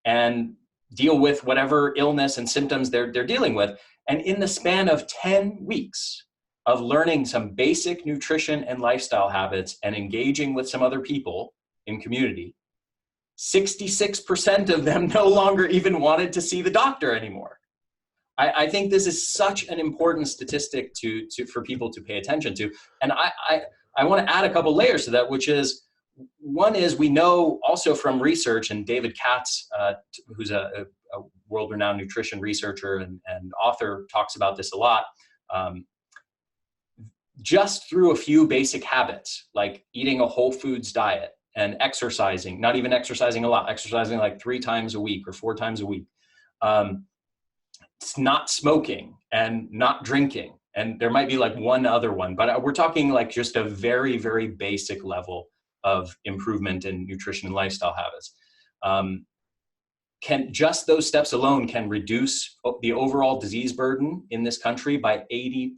and deal with whatever illness and symptoms they're dealing with. And in the span of 10 weeks of learning some basic nutrition and lifestyle habits and engaging with some other people in community, 66% of them no longer even wanted to see the doctor anymore. I think this is such an important statistic for people to pay attention to. And I want to add a couple layers to that, which is, one is, we know also from research, and David Katz, who's a world-renowned nutrition researcher and author, talks about this a lot. just through a few basic habits, like eating a whole foods diet and exercising, not even exercising a lot, exercising like 3 times a week or 4 times a week. It's not smoking and not drinking. And there might be like one other one, but we're talking like just a very, very basic level of improvement in nutrition and lifestyle habits. Can just those steps alone can reduce the overall disease burden in this country by 80%.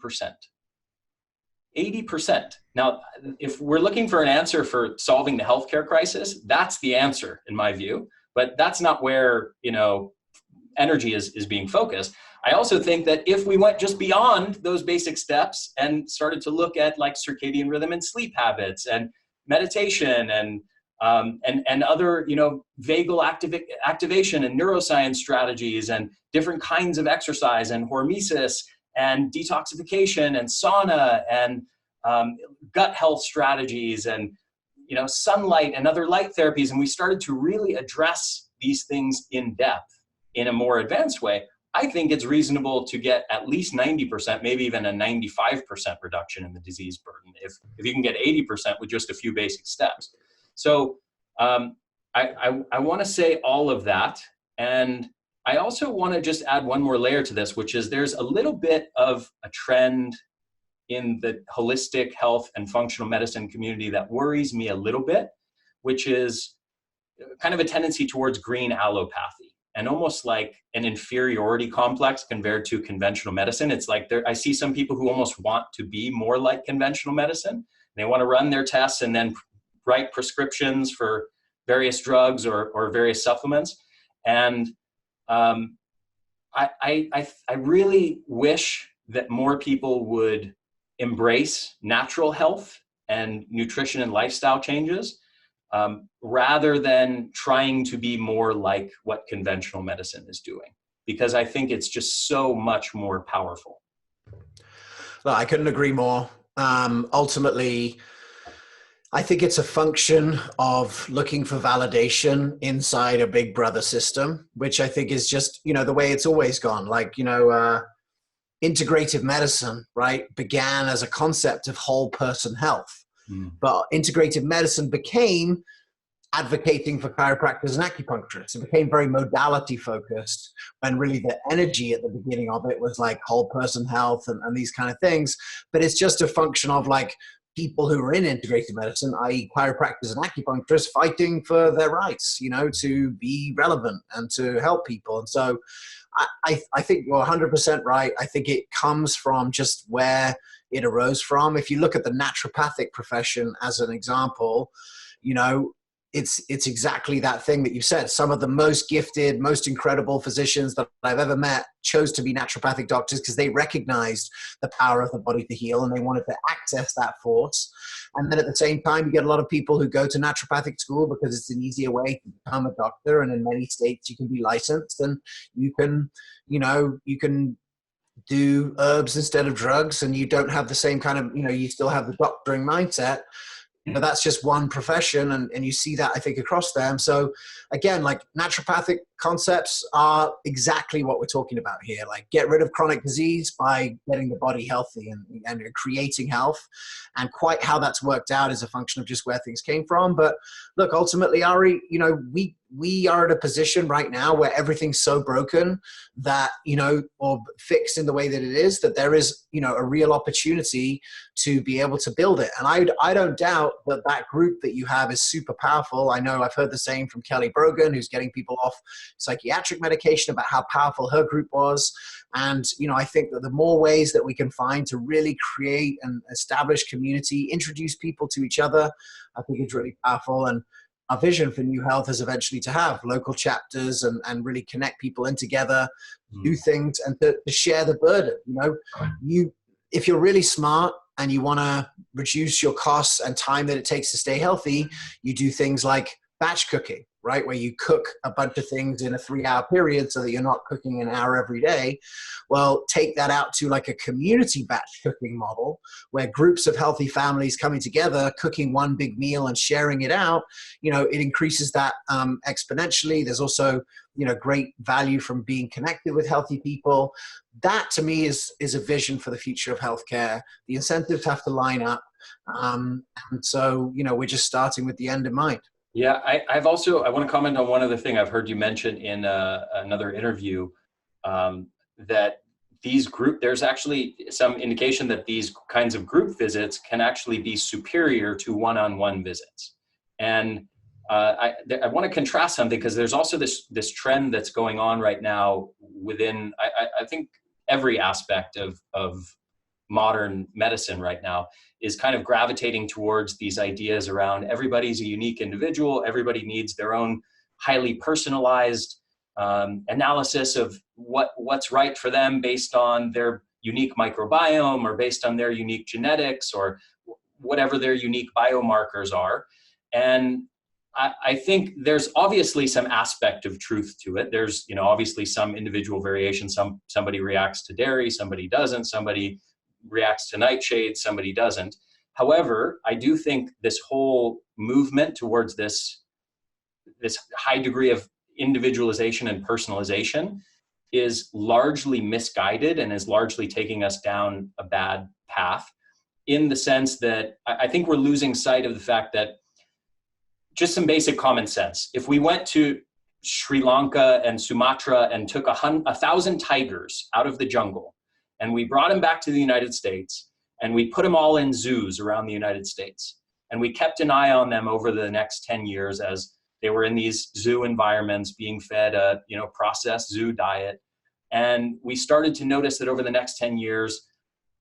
80%. Now, if we're looking for an answer for solving the healthcare crisis, that's the answer in my view, but that's not where, energy is being focused. I also think that if we went just beyond those basic steps and started to look at like circadian rhythm and sleep habits and meditation and other, vagal activation and neuroscience strategies and different kinds of exercise and hormesis and detoxification and sauna and gut health strategies and, sunlight and other light therapies. And we started to really address these things in depth in a more advanced way. I think it's reasonable to get at least 90%, maybe even a 95% reduction in the disease burden if you can get 80% with just a few basic steps. So I want to say all of that. And I also want to just add one more layer to this, which is there's a little bit of a trend in the holistic health and functional medicine community that worries me a little bit, which is kind of a tendency towards green allopathy and almost like an inferiority complex compared to conventional medicine. It's like I see some people who almost want to be more like conventional medicine. They want to run their tests and then write prescriptions for various drugs or various supplements. And I really wish that more people would embrace natural health and nutrition and lifestyle changes rather than trying to be more like what conventional medicine is doing, because I think it's just so much more powerful. Well, I couldn't agree more. Ultimately, I think it's a function of looking for validation inside a big brother system, which I think is just, the way it's always gone. Like, integrative medicine, right, began as a concept of whole person health. But integrative medicine became advocating for chiropractors and acupuncturists. It became very modality focused when really the energy at the beginning of it was like whole person health and these kind of things. But it's just a function of like people who are in integrative medicine, i.e. chiropractors and acupuncturists, fighting for their rights, to be relevant and to help people. And so I think you're 100% right. I think it comes from just where it arose from. If you look at the naturopathic profession as an example, it's exactly that thing that you said. Some of the most gifted, most incredible physicians that I've ever met chose to be naturopathic doctors because they recognized the power of the body to heal and they wanted to access that force. And then at the same time, you get a lot of people who go to naturopathic school because it's an easier way to become a doctor. And in many states, you can be licensed and you can do herbs instead of drugs, and you don't have the same kind of, you still have the doctoring mindset. That's just one profession, and you see that, I think, across them. So again, like naturopathic concepts are exactly what we're talking about here. Like get rid of chronic disease by getting the body healthy and creating health. And quite how that's worked out is a function of just where things came from. But look, ultimately, Ari, we are at a position right now where everything's so broken that, or fixed in the way that it is, that there is, a real opportunity to be able to build it. And I don't doubt that group that you have is super powerful. I know I've heard the same from Kelly Brogan, who's getting people off psychiatric medication, about how powerful her group was. And, I think that the more ways that we can find to really create and establish community, introduce people to each other, I think it's really powerful. And our vision for New Health is eventually to have local chapters and really connect people in together, do things, and to share the burden. If you're really smart and you want to reduce your costs and time that it takes to stay healthy, you do things like batch cooking, right? Where you cook a bunch of things in a 3-hour period so that you're not cooking an hour every day. Well, take that out to like a community batch cooking model where groups of healthy families coming together, cooking one big meal and sharing it out, it increases that exponentially. There's also great value from being connected with healthy people. That to me is a vision for the future of healthcare. The incentives have to line up. And so, we're just starting with the end in mind. Yeah, I want to comment on one other thing I've heard you mention in another interview, that there's actually some indication that these kinds of group visits can actually be superior to one-on-one visits. And I want to contrast something, because there's also this trend that's going on right now within, I think, every aspect of modern medicine right now is kind of gravitating towards these ideas around everybody's a unique individual, everybody needs their own highly personalized analysis of what's right for them based on their unique microbiome or based on their unique genetics or whatever their unique biomarkers are. And I think there's obviously some aspect of truth to it. There's, obviously some individual variation. Somebody reacts to dairy, somebody doesn't, somebody reacts to nightshade, somebody doesn't. However, I do think this whole movement towards this high degree of individualization and personalization is largely misguided and is largely taking us down a bad path, in the sense that I think we're losing sight of the fact that just some basic common sense. If we went to Sri Lanka and Sumatra and took 1,000 tigers out of the jungle, and we brought them back to the United States, and we put them all in zoos around the United States, and we kept an eye on them over the next 10 years as they were in these zoo environments being fed a processed zoo diet. And we started to notice that over the next 10 years,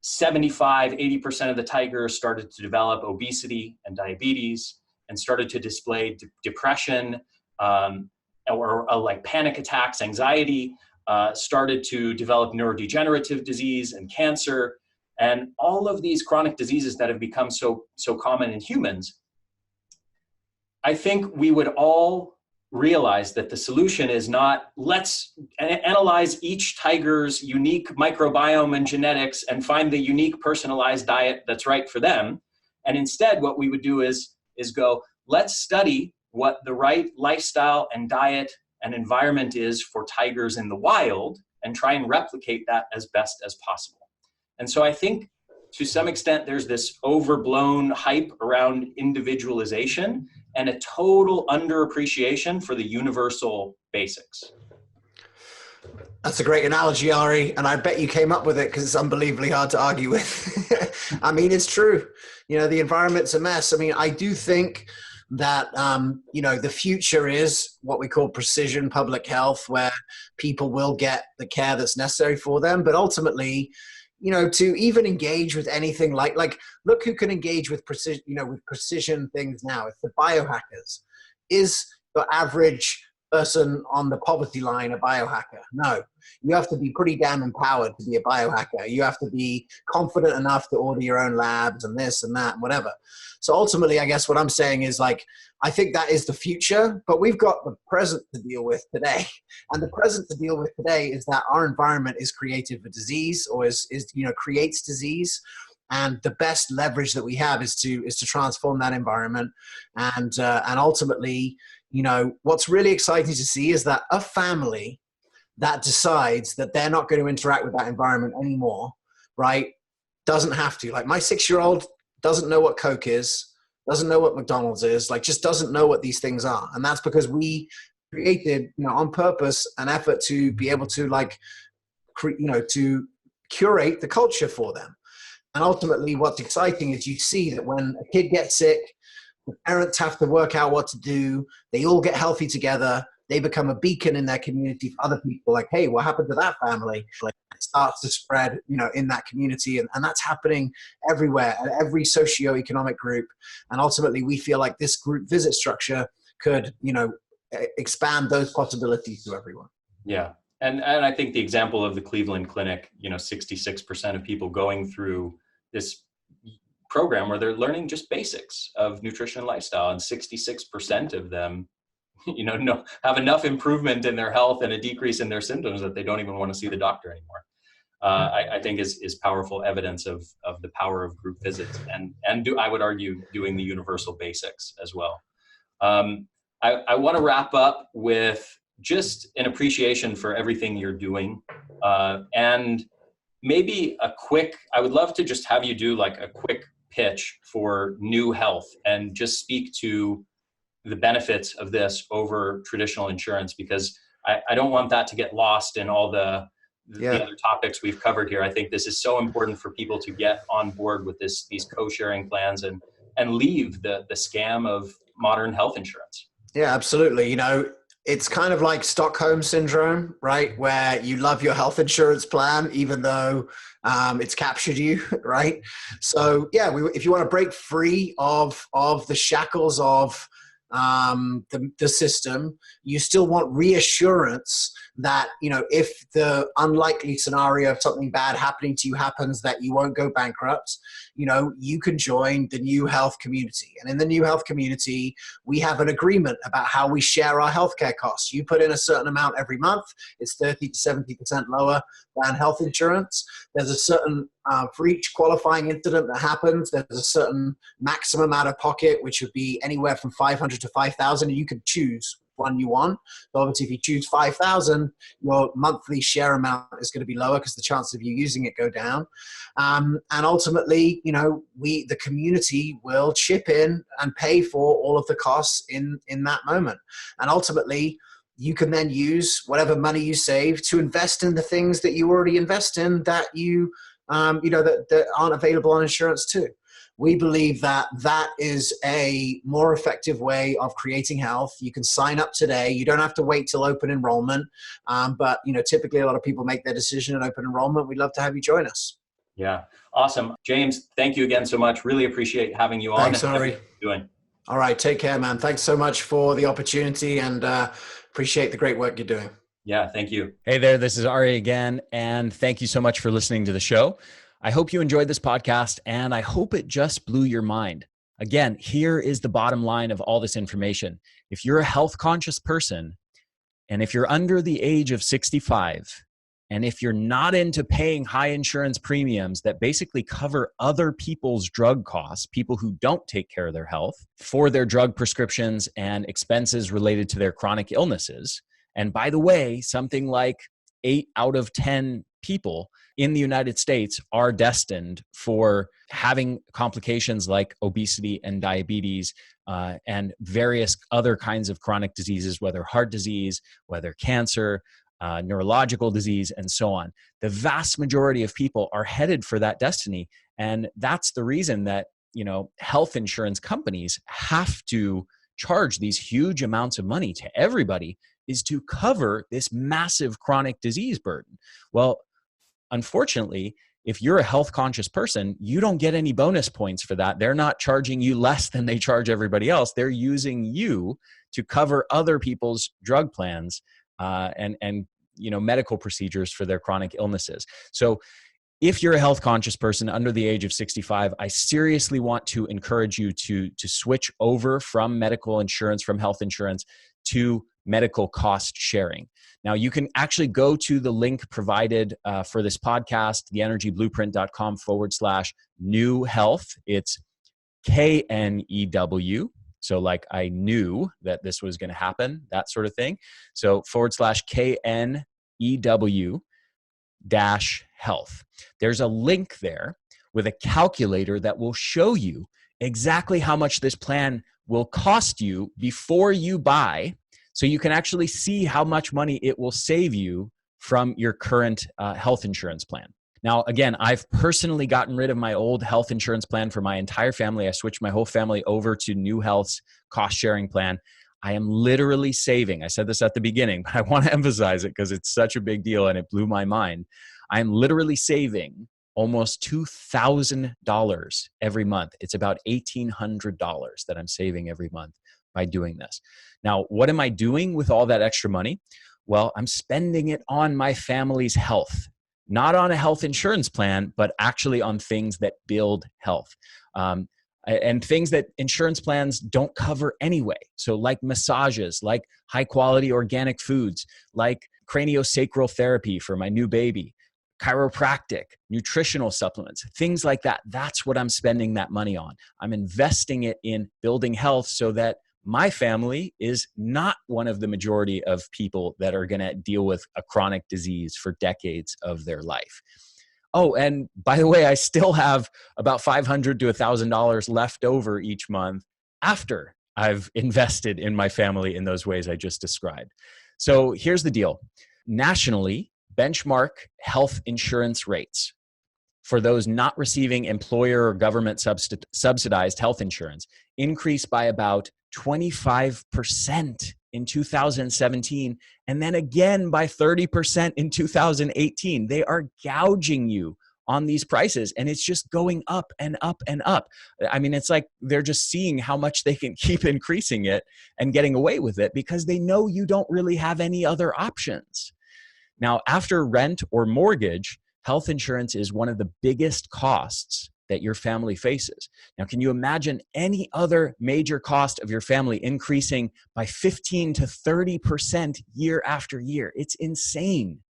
75-80% of the tigers started to develop obesity and diabetes, and started to display depression, or like panic attacks, anxiety, started to develop neurodegenerative disease and cancer, and all of these chronic diseases that have become so common in humans. I think we would all realize that the solution is not, let's analyze each tiger's unique microbiome and genetics and find the unique personalized diet that's right for them. And instead, what we would do is go, let's study what the right lifestyle and diet and environment is for tigers in the wild and try and replicate that as best as possible. And so I think to some extent, there's this overblown hype around individualization and a total underappreciation for the universal basics. That's a great analogy, Ari, and I bet you came up with it because it's unbelievably hard to argue with. I mean, it's true. The environment's a mess. I mean, I do think that, the future is what we call precision public health, where people will get the care that's necessary for them. But ultimately, to even engage with anything like look who can engage with precision, with precision things now. It's the biohackers. Is the average person on the poverty line a biohacker? No. You have to be pretty damn empowered to be a biohacker. You have to be confident enough to order your own labs and this and that and whatever. So ultimately, I guess what I'm saying is I think that is the future, but we've got the present to deal with today. And the present to deal with today is that our environment is created for disease, or creates disease. And the best leverage that we have is to transform that environment. And ultimately, what's really exciting to see is that a family that decides that they're not going to interact with that environment anymore, right, doesn't have to. Like my 6-year-old doesn't know what Coke is, doesn't know what McDonald's is, just doesn't know what these things are. And that's because we created, on purpose, an effort to be able to to curate the culture for them. And ultimately what's exciting is you see that when a kid gets sick, the parents have to work out what to do. They all get healthy together. They become a beacon in their community for other people. Like, hey, what happened to that family? It starts to spread, in that community. And that's happening everywhere, at every socioeconomic group. And ultimately, we feel like this group visit structure could, expand those possibilities to everyone. Yeah. And I think the example of the Cleveland Clinic, 66% of people going through this program where they're learning just basics of nutrition and lifestyle, and 66% of them have enough improvement in their health and a decrease in their symptoms that they don't even want to see the doctor anymore. I think is powerful evidence of the power of group visits, and I would argue doing the universal basics as well. I want to wrap up with just an appreciation for everything you're doing. And maybe I would love to just have you do like a quick pitch for New Health and just speak to the benefits of this over traditional insurance, because I don't want that to get lost in all the other topics we've covered here. I think this is so important for people to get on board with these co-sharing plans and leave the scam of modern health insurance. Yeah, absolutely. You know, it's kind of like Stockholm syndrome, right? Where you love your health insurance plan, even though it's captured you, right? So yeah, if you want to break free of the shackles of the system, you still want reassurance that, you know, if the unlikely scenario of something bad happening to you happens, that you won't go bankrupt. You know, you can join the New Health community. And in the New Health community, we have an agreement about how we share our healthcare costs. You put in a certain amount every month. It's 30 to 70% lower than health insurance. There's a certain, for each qualifying incident that happens, there's a certain maximum out of pocket, which would be anywhere from 500 to 5,000. And you can choose one you want. So obviously, if you choose 5,000, your monthly share amount is going to be lower because the chances of you using it go down. And ultimately, you know, the community will chip in and pay for all of the costs in that moment. And ultimately, you can then use whatever money you save to invest in the things that you already invest in that you know, that aren't available on insurance too. We believe that is a more effective way of creating health. You can sign up today. You don't have to wait till open enrollment. But, you know, typically a lot of people make their decision at open enrollment. We'd love to have you join us. Yeah. Awesome. James, thank you again so much. Really appreciate having you on. Thanks, Ari. Doing. All right. Take care, man. Thanks so much for the opportunity, and appreciate the great work you're doing. Yeah. Thank you. Hey there. This is Ari again. And thank you so much for listening to the show. I hope you enjoyed this podcast, and I hope it just blew your mind. Again, here is the bottom line of all this information. If you're a health conscious person, and if you're under the age of 65, and if you're not into paying high insurance premiums that basically cover other people's drug costs, people who don't take care of their health, for their drug prescriptions and expenses related to their chronic illnesses, and by the way, something like 8 out of 10 people in the United States are destined for having complications like obesity and diabetes and various other kinds of chronic diseases, whether heart disease, whether cancer, neurological disease, and so on. The vast majority of people are headed for that destiny. And that's the reason that, you know, health insurance companies have to charge these huge amounts of money to everybody, is to cover this massive chronic disease burden. Well, unfortunately, if you're a health conscious person, you don't get any bonus points for that. They're not charging you less than they charge everybody else. They're using you to cover other people's drug plans and you know, medical procedures for their chronic illnesses. So if you're a health conscious person under the age of 65, I seriously want to encourage you to switch over from medical insurance, from health insurance, to medical cost sharing. Now, you can actually go to the link provided for this podcast, theenergyblueprint.com/new health. It's KNEW. So like I knew that this was going to happen, that sort of thing. So /KNEW-health. There's a link there with a calculator that will show you exactly how much this plan will cost you before you buy. So you can actually see how much money it will save you from your current health insurance plan. Now, again, I've personally gotten rid of my old health insurance plan for my entire family. I switched my whole family over to New Health's cost sharing plan. I am literally saving. I said this at the beginning, but I want to emphasize it because it's such a big deal and it blew my mind. I'm literally saving almost $2,000 every month. It's about $1,800 that I'm saving every month by doing this. Now, what am I doing with all that extra money? Well, I'm spending it on my family's health, not on a health insurance plan, but actually on things that build health. And things that insurance plans don't cover anyway. So like massages, like high quality organic foods, like craniosacral therapy for my new baby, chiropractic, nutritional supplements, things like that. That's what I'm spending that money on. I'm investing it in building health so that my family is not one of the majority of people that are going to deal with a chronic disease for decades of their life. Oh, and by the way, I still have about $500 to $1,000 left over each month after I've invested in my family in those ways I just described. So here's the deal. Nationally, benchmark health insurance rates for those not receiving employer or government subsidized health insurance increased by about 25% in 2017, and then again by 30% in 2018. They are gouging you on these prices, and it's just going up and up and up. I mean, it's like they're just seeing how much they can keep increasing it and getting away with it because they know you don't really have any other options. Now, after rent or mortgage, health insurance is one of the biggest costs that your family faces. Now, can you imagine any other major cost of your family increasing by 15 to 30% year after year? It's insane.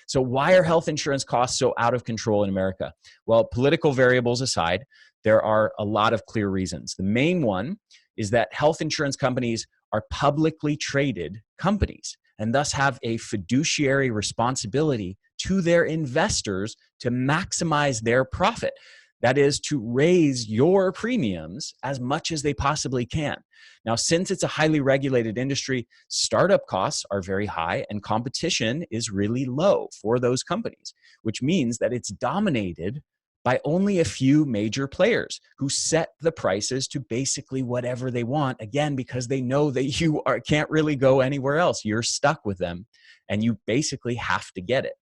So why are health insurance costs so out of control in America? Well, political variables aside, there are a lot of clear reasons. The main one is that health insurance companies are publicly traded companies and thus have a fiduciary responsibility to their investors to maximize their profit. That is, to raise your premiums as much as they possibly can. Now, since it's a highly regulated industry, startup costs are very high and competition is really low for those companies, which means that it's dominated by only a few major players who set the prices to basically whatever they want, again, because they know that you can't really go anywhere else. You're stuck with them, and you basically have to get it.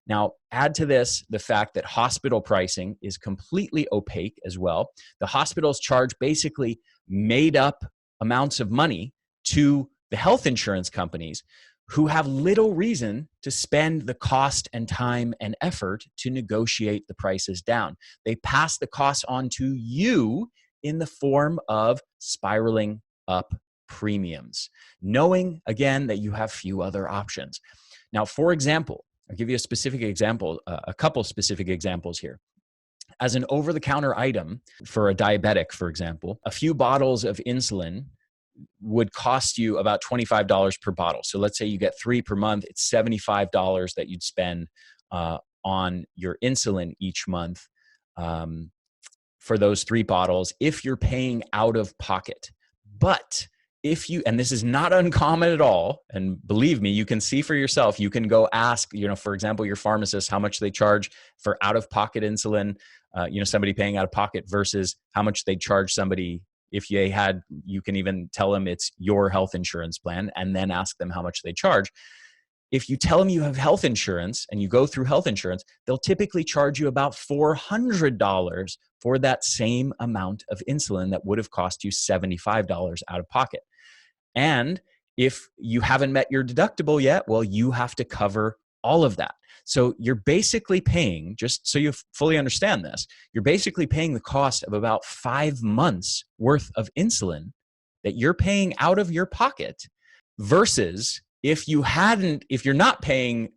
Now, add to this the fact that hospital pricing is completely opaque as well. The hospitals charge basically made up amounts of money to the health insurance companies who have little reason to spend the cost and time and effort to negotiate the prices down. They pass the costs on to you in the form of spiraling up premiums, knowing, again, that you have few other options. Now, for example, I'll give you a specific example, a couple specific examples here. As an over-the-counter item for a diabetic, for example, a few bottles of insulin would cost you about $25 per bottle. So let's say you get 3 per month, it's $75 that you'd spend on your insulin each month for those 3 bottles if you're paying out of pocket. But if you, and this is not uncommon at all, and believe me, you can see for yourself, you can go ask, for example, your pharmacist how much they charge for out-of-pocket insulin, somebody paying out of pocket versus how much they charge somebody if you can even tell them it's your health insurance plan and then ask them how much they charge. If you tell them you have health insurance and you go through health insurance, they'll typically charge you about $400 for that same amount of insulin that would have cost you $75 out of pocket. And if you haven't met your deductible yet, well, you have to cover all of that. So you're basically paying, just so you fully understand this, you're basically paying the cost of about 5 months worth of insulin that you're paying out of your pocket versus if you're not paying,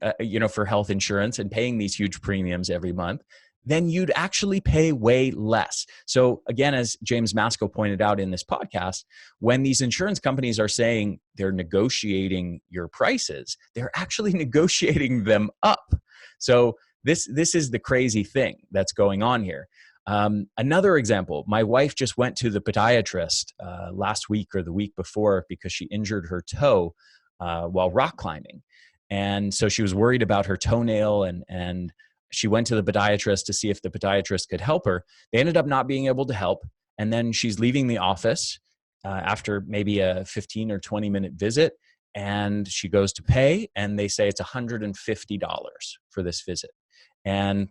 for health insurance and paying these huge premiums every month, then you'd actually pay way less. So again, as James Masco pointed out in this podcast, when these insurance companies are saying they're negotiating your prices, they're actually negotiating them up. So this is the crazy thing that's going on here. Another example, my wife just went to the podiatrist last week or the week before because she injured her toe while rock climbing. And so she was worried about her toenail and she went to the podiatrist to see if the podiatrist could help her. They ended up not being able to help. And then she's leaving the office after maybe a 15 or 20 minute visit. And she goes to pay and they say it's $150 for this visit. And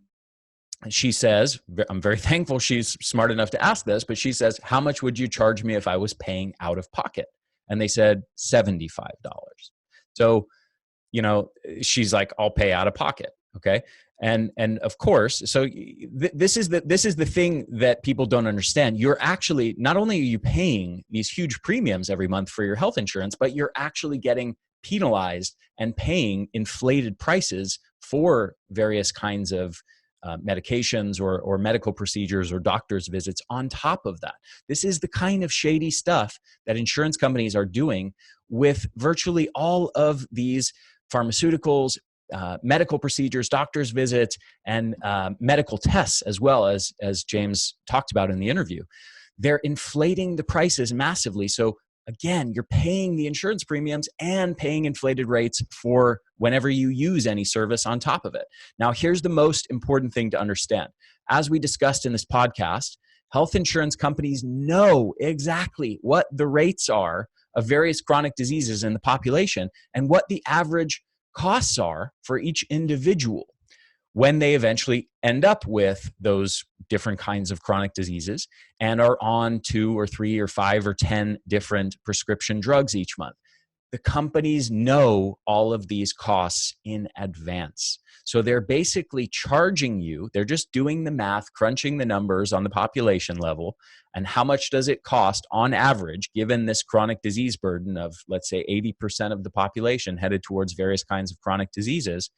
she says, I'm very thankful she's smart enough to ask this, but she says, how much would you charge me if I was paying out of pocket? And they said $75. So, she's like, I'll pay out of pocket. Okay. And of course, so this is the thing that people don't understand. You're actually, not only are you paying these huge premiums every month for your health insurance, but you're actually getting penalized and paying inflated prices for various kinds of medications or medical procedures or doctor's visits on top of that. This is the kind of shady stuff that insurance companies are doing with virtually all of these pharmaceuticals, medical procedures, doctor's visits, and medical tests, as well as James talked about in the interview. They're inflating the prices massively. So again, you're paying the insurance premiums and paying inflated rates for whenever you use any service on top of it. Now, here's the most important thing to understand. As we discussed in this podcast, health insurance companies know exactly what the rates are of various chronic diseases in the population and what the average costs are for each individual when they eventually end up with those different kinds of chronic diseases and are on 2 or 3 or 5 or 10 different prescription drugs each month. The companies know all of these costs in advance. So they're basically charging you, they're just doing the math, crunching the numbers on the population level, and how much does it cost on average, given this chronic disease burden of, let's say, 80% of the population headed towards various kinds of chronic diseases.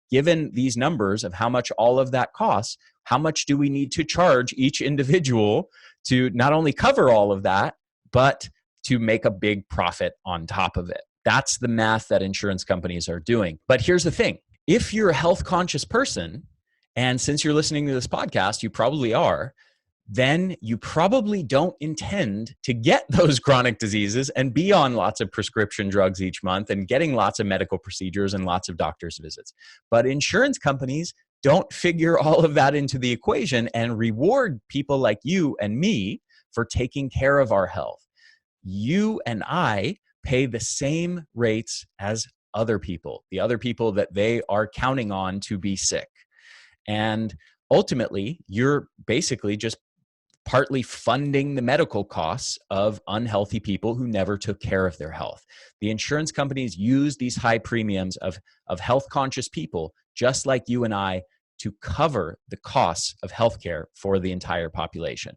Given these numbers of how much all of that costs, how much do we need to charge each individual to not only cover all of that, but to make a big profit on top of it? That's the math that insurance companies are doing. But here's the thing. If you're a health conscious person, and since you're listening to this podcast, you probably are, then you probably don't intend to get those chronic diseases and be on lots of prescription drugs each month and getting lots of medical procedures and lots of doctor's visits. But insurance companies don't figure all of that into the equation and reward people like you and me for taking care of our health. You and I pay the same rates as other people, the other people that they are counting on to be sick. And ultimately, you're basically just partly funding the medical costs of unhealthy people who never took care of their health. The insurance companies use these high premiums of health conscious people, just like you and I, to cover the costs of healthcare for the entire population.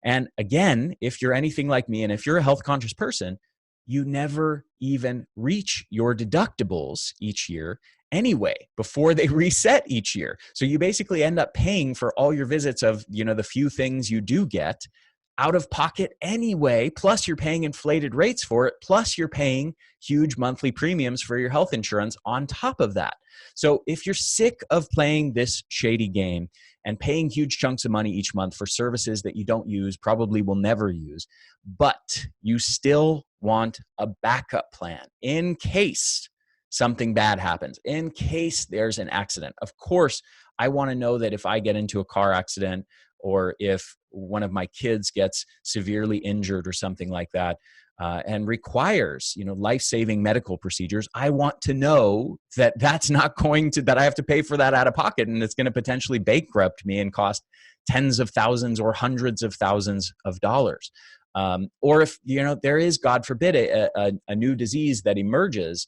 And again, if you're anything like me, and if you're a health conscious person, you never even reach your deductibles each year anyway, before they reset each year. So you basically end up paying for all your visits of, the few things you do get out of pocket anyway, plus you're paying inflated rates for it, plus you're paying huge monthly premiums for your health insurance on top of that. So if you're sick of playing this shady game and paying huge chunks of money each month for services that you don't use, probably will never use, but you still want a backup plan in case something bad happens, in case there's an accident. Of course, I want to know that if I get into a car accident or if one of my kids gets severely injured or something like that, and requires, life-saving medical procedures, I want to know that that's not going to, that I have to pay for that out of pocket, and it's going to potentially bankrupt me and cost tens of thousands or hundreds of thousands of dollars. Or if, there is, God forbid, a new disease that emerges.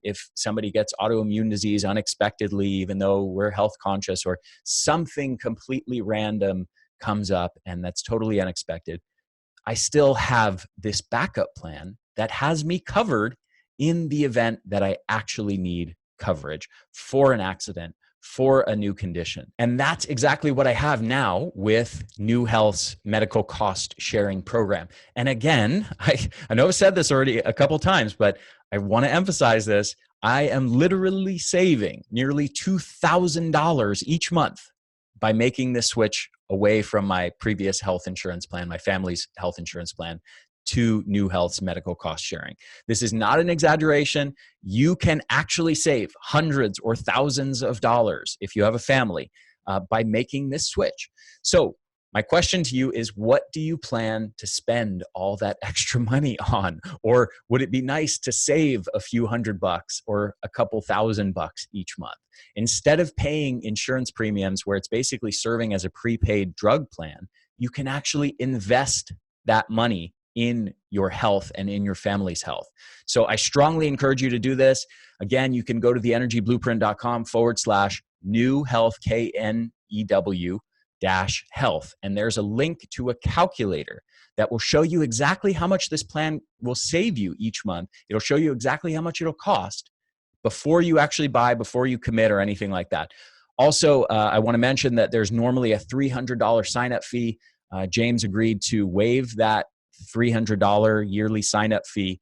If somebody gets autoimmune disease unexpectedly, even though we're health conscious, or something completely random comes up and that's totally unexpected, I still have this backup plan that has me covered in the event that I actually need coverage for an accident, for a new condition. And that's exactly what I have now with New Health's medical cost sharing program. And again, I know I've said this already a couple times, but I want to emphasize this. I am literally saving nearly $2,000 each month by making this switch away from my previous health insurance plan, my family's health insurance plan, to New Health's medical cost sharing. This is not an exaggeration. You can actually save hundreds or thousands of dollars if you have a family by making this switch. So my question to you is, what do you plan to spend all that extra money on? Or would it be nice to save a few $100 or a couple $1,000 each month? Instead of paying insurance premiums where it's basically serving as a prepaid drug plan, you can actually invest that money in your health and in your family's health. So I strongly encourage you to do this. Again, you can go to theenergyblueprint.com/new health, KNEW -health. And there's a link to a calculator that will show you exactly how much this plan will save you each month. It'll show you exactly how much it'll cost before you actually buy, before you commit or anything like that. Also, I want to mention that there's normally a $300 sign-up fee. James agreed to waive that $300 yearly sign-up fee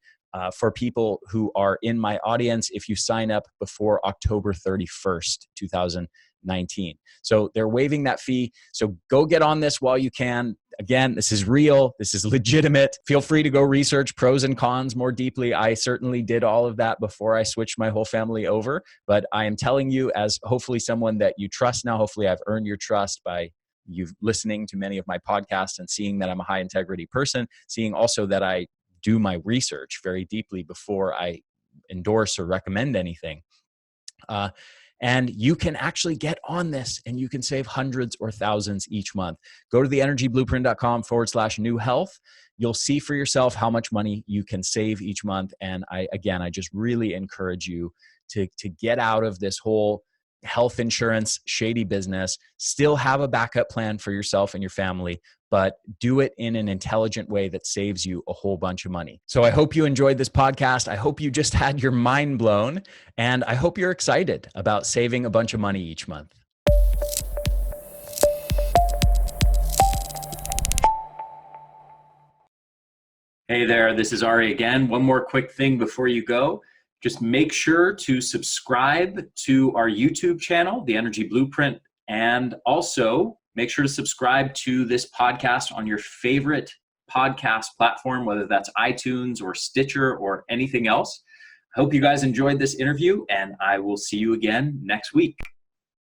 for people who are in my audience if you sign up before October 31st, 2019. So they're waiving that fee. So go get on this while you can. Again, this is real. This is legitimate. Feel free to go research pros and cons more deeply. I certainly did all of that before I switched my whole family over. But I am telling you, as hopefully someone that you trust now, hopefully I've earned your trust by you listening to many of my podcasts and seeing that I'm a high integrity person, seeing also that I do my research very deeply before I endorse or recommend anything. And you can actually get on this and you can save hundreds or thousands each month. Go to theenergyblueprint.com/new health. You'll see for yourself how much money you can save each month. And I just really encourage you to get out of this whole health insurance shady business. Still have a backup plan for yourself and your family, but do it in an intelligent way that saves you a whole bunch of money. So I hope you enjoyed this podcast. I hope you just had your mind blown, and I hope you're excited about saving a bunch of money each month. Hey there, this is Ari again. One more quick thing before you go. Just make sure to subscribe to our YouTube channel, The Energy Blueprint, and also make sure to subscribe to this podcast on your favorite podcast platform, whether that's iTunes or Stitcher or anything else. I hope you guys enjoyed this interview, and I will see you again next week.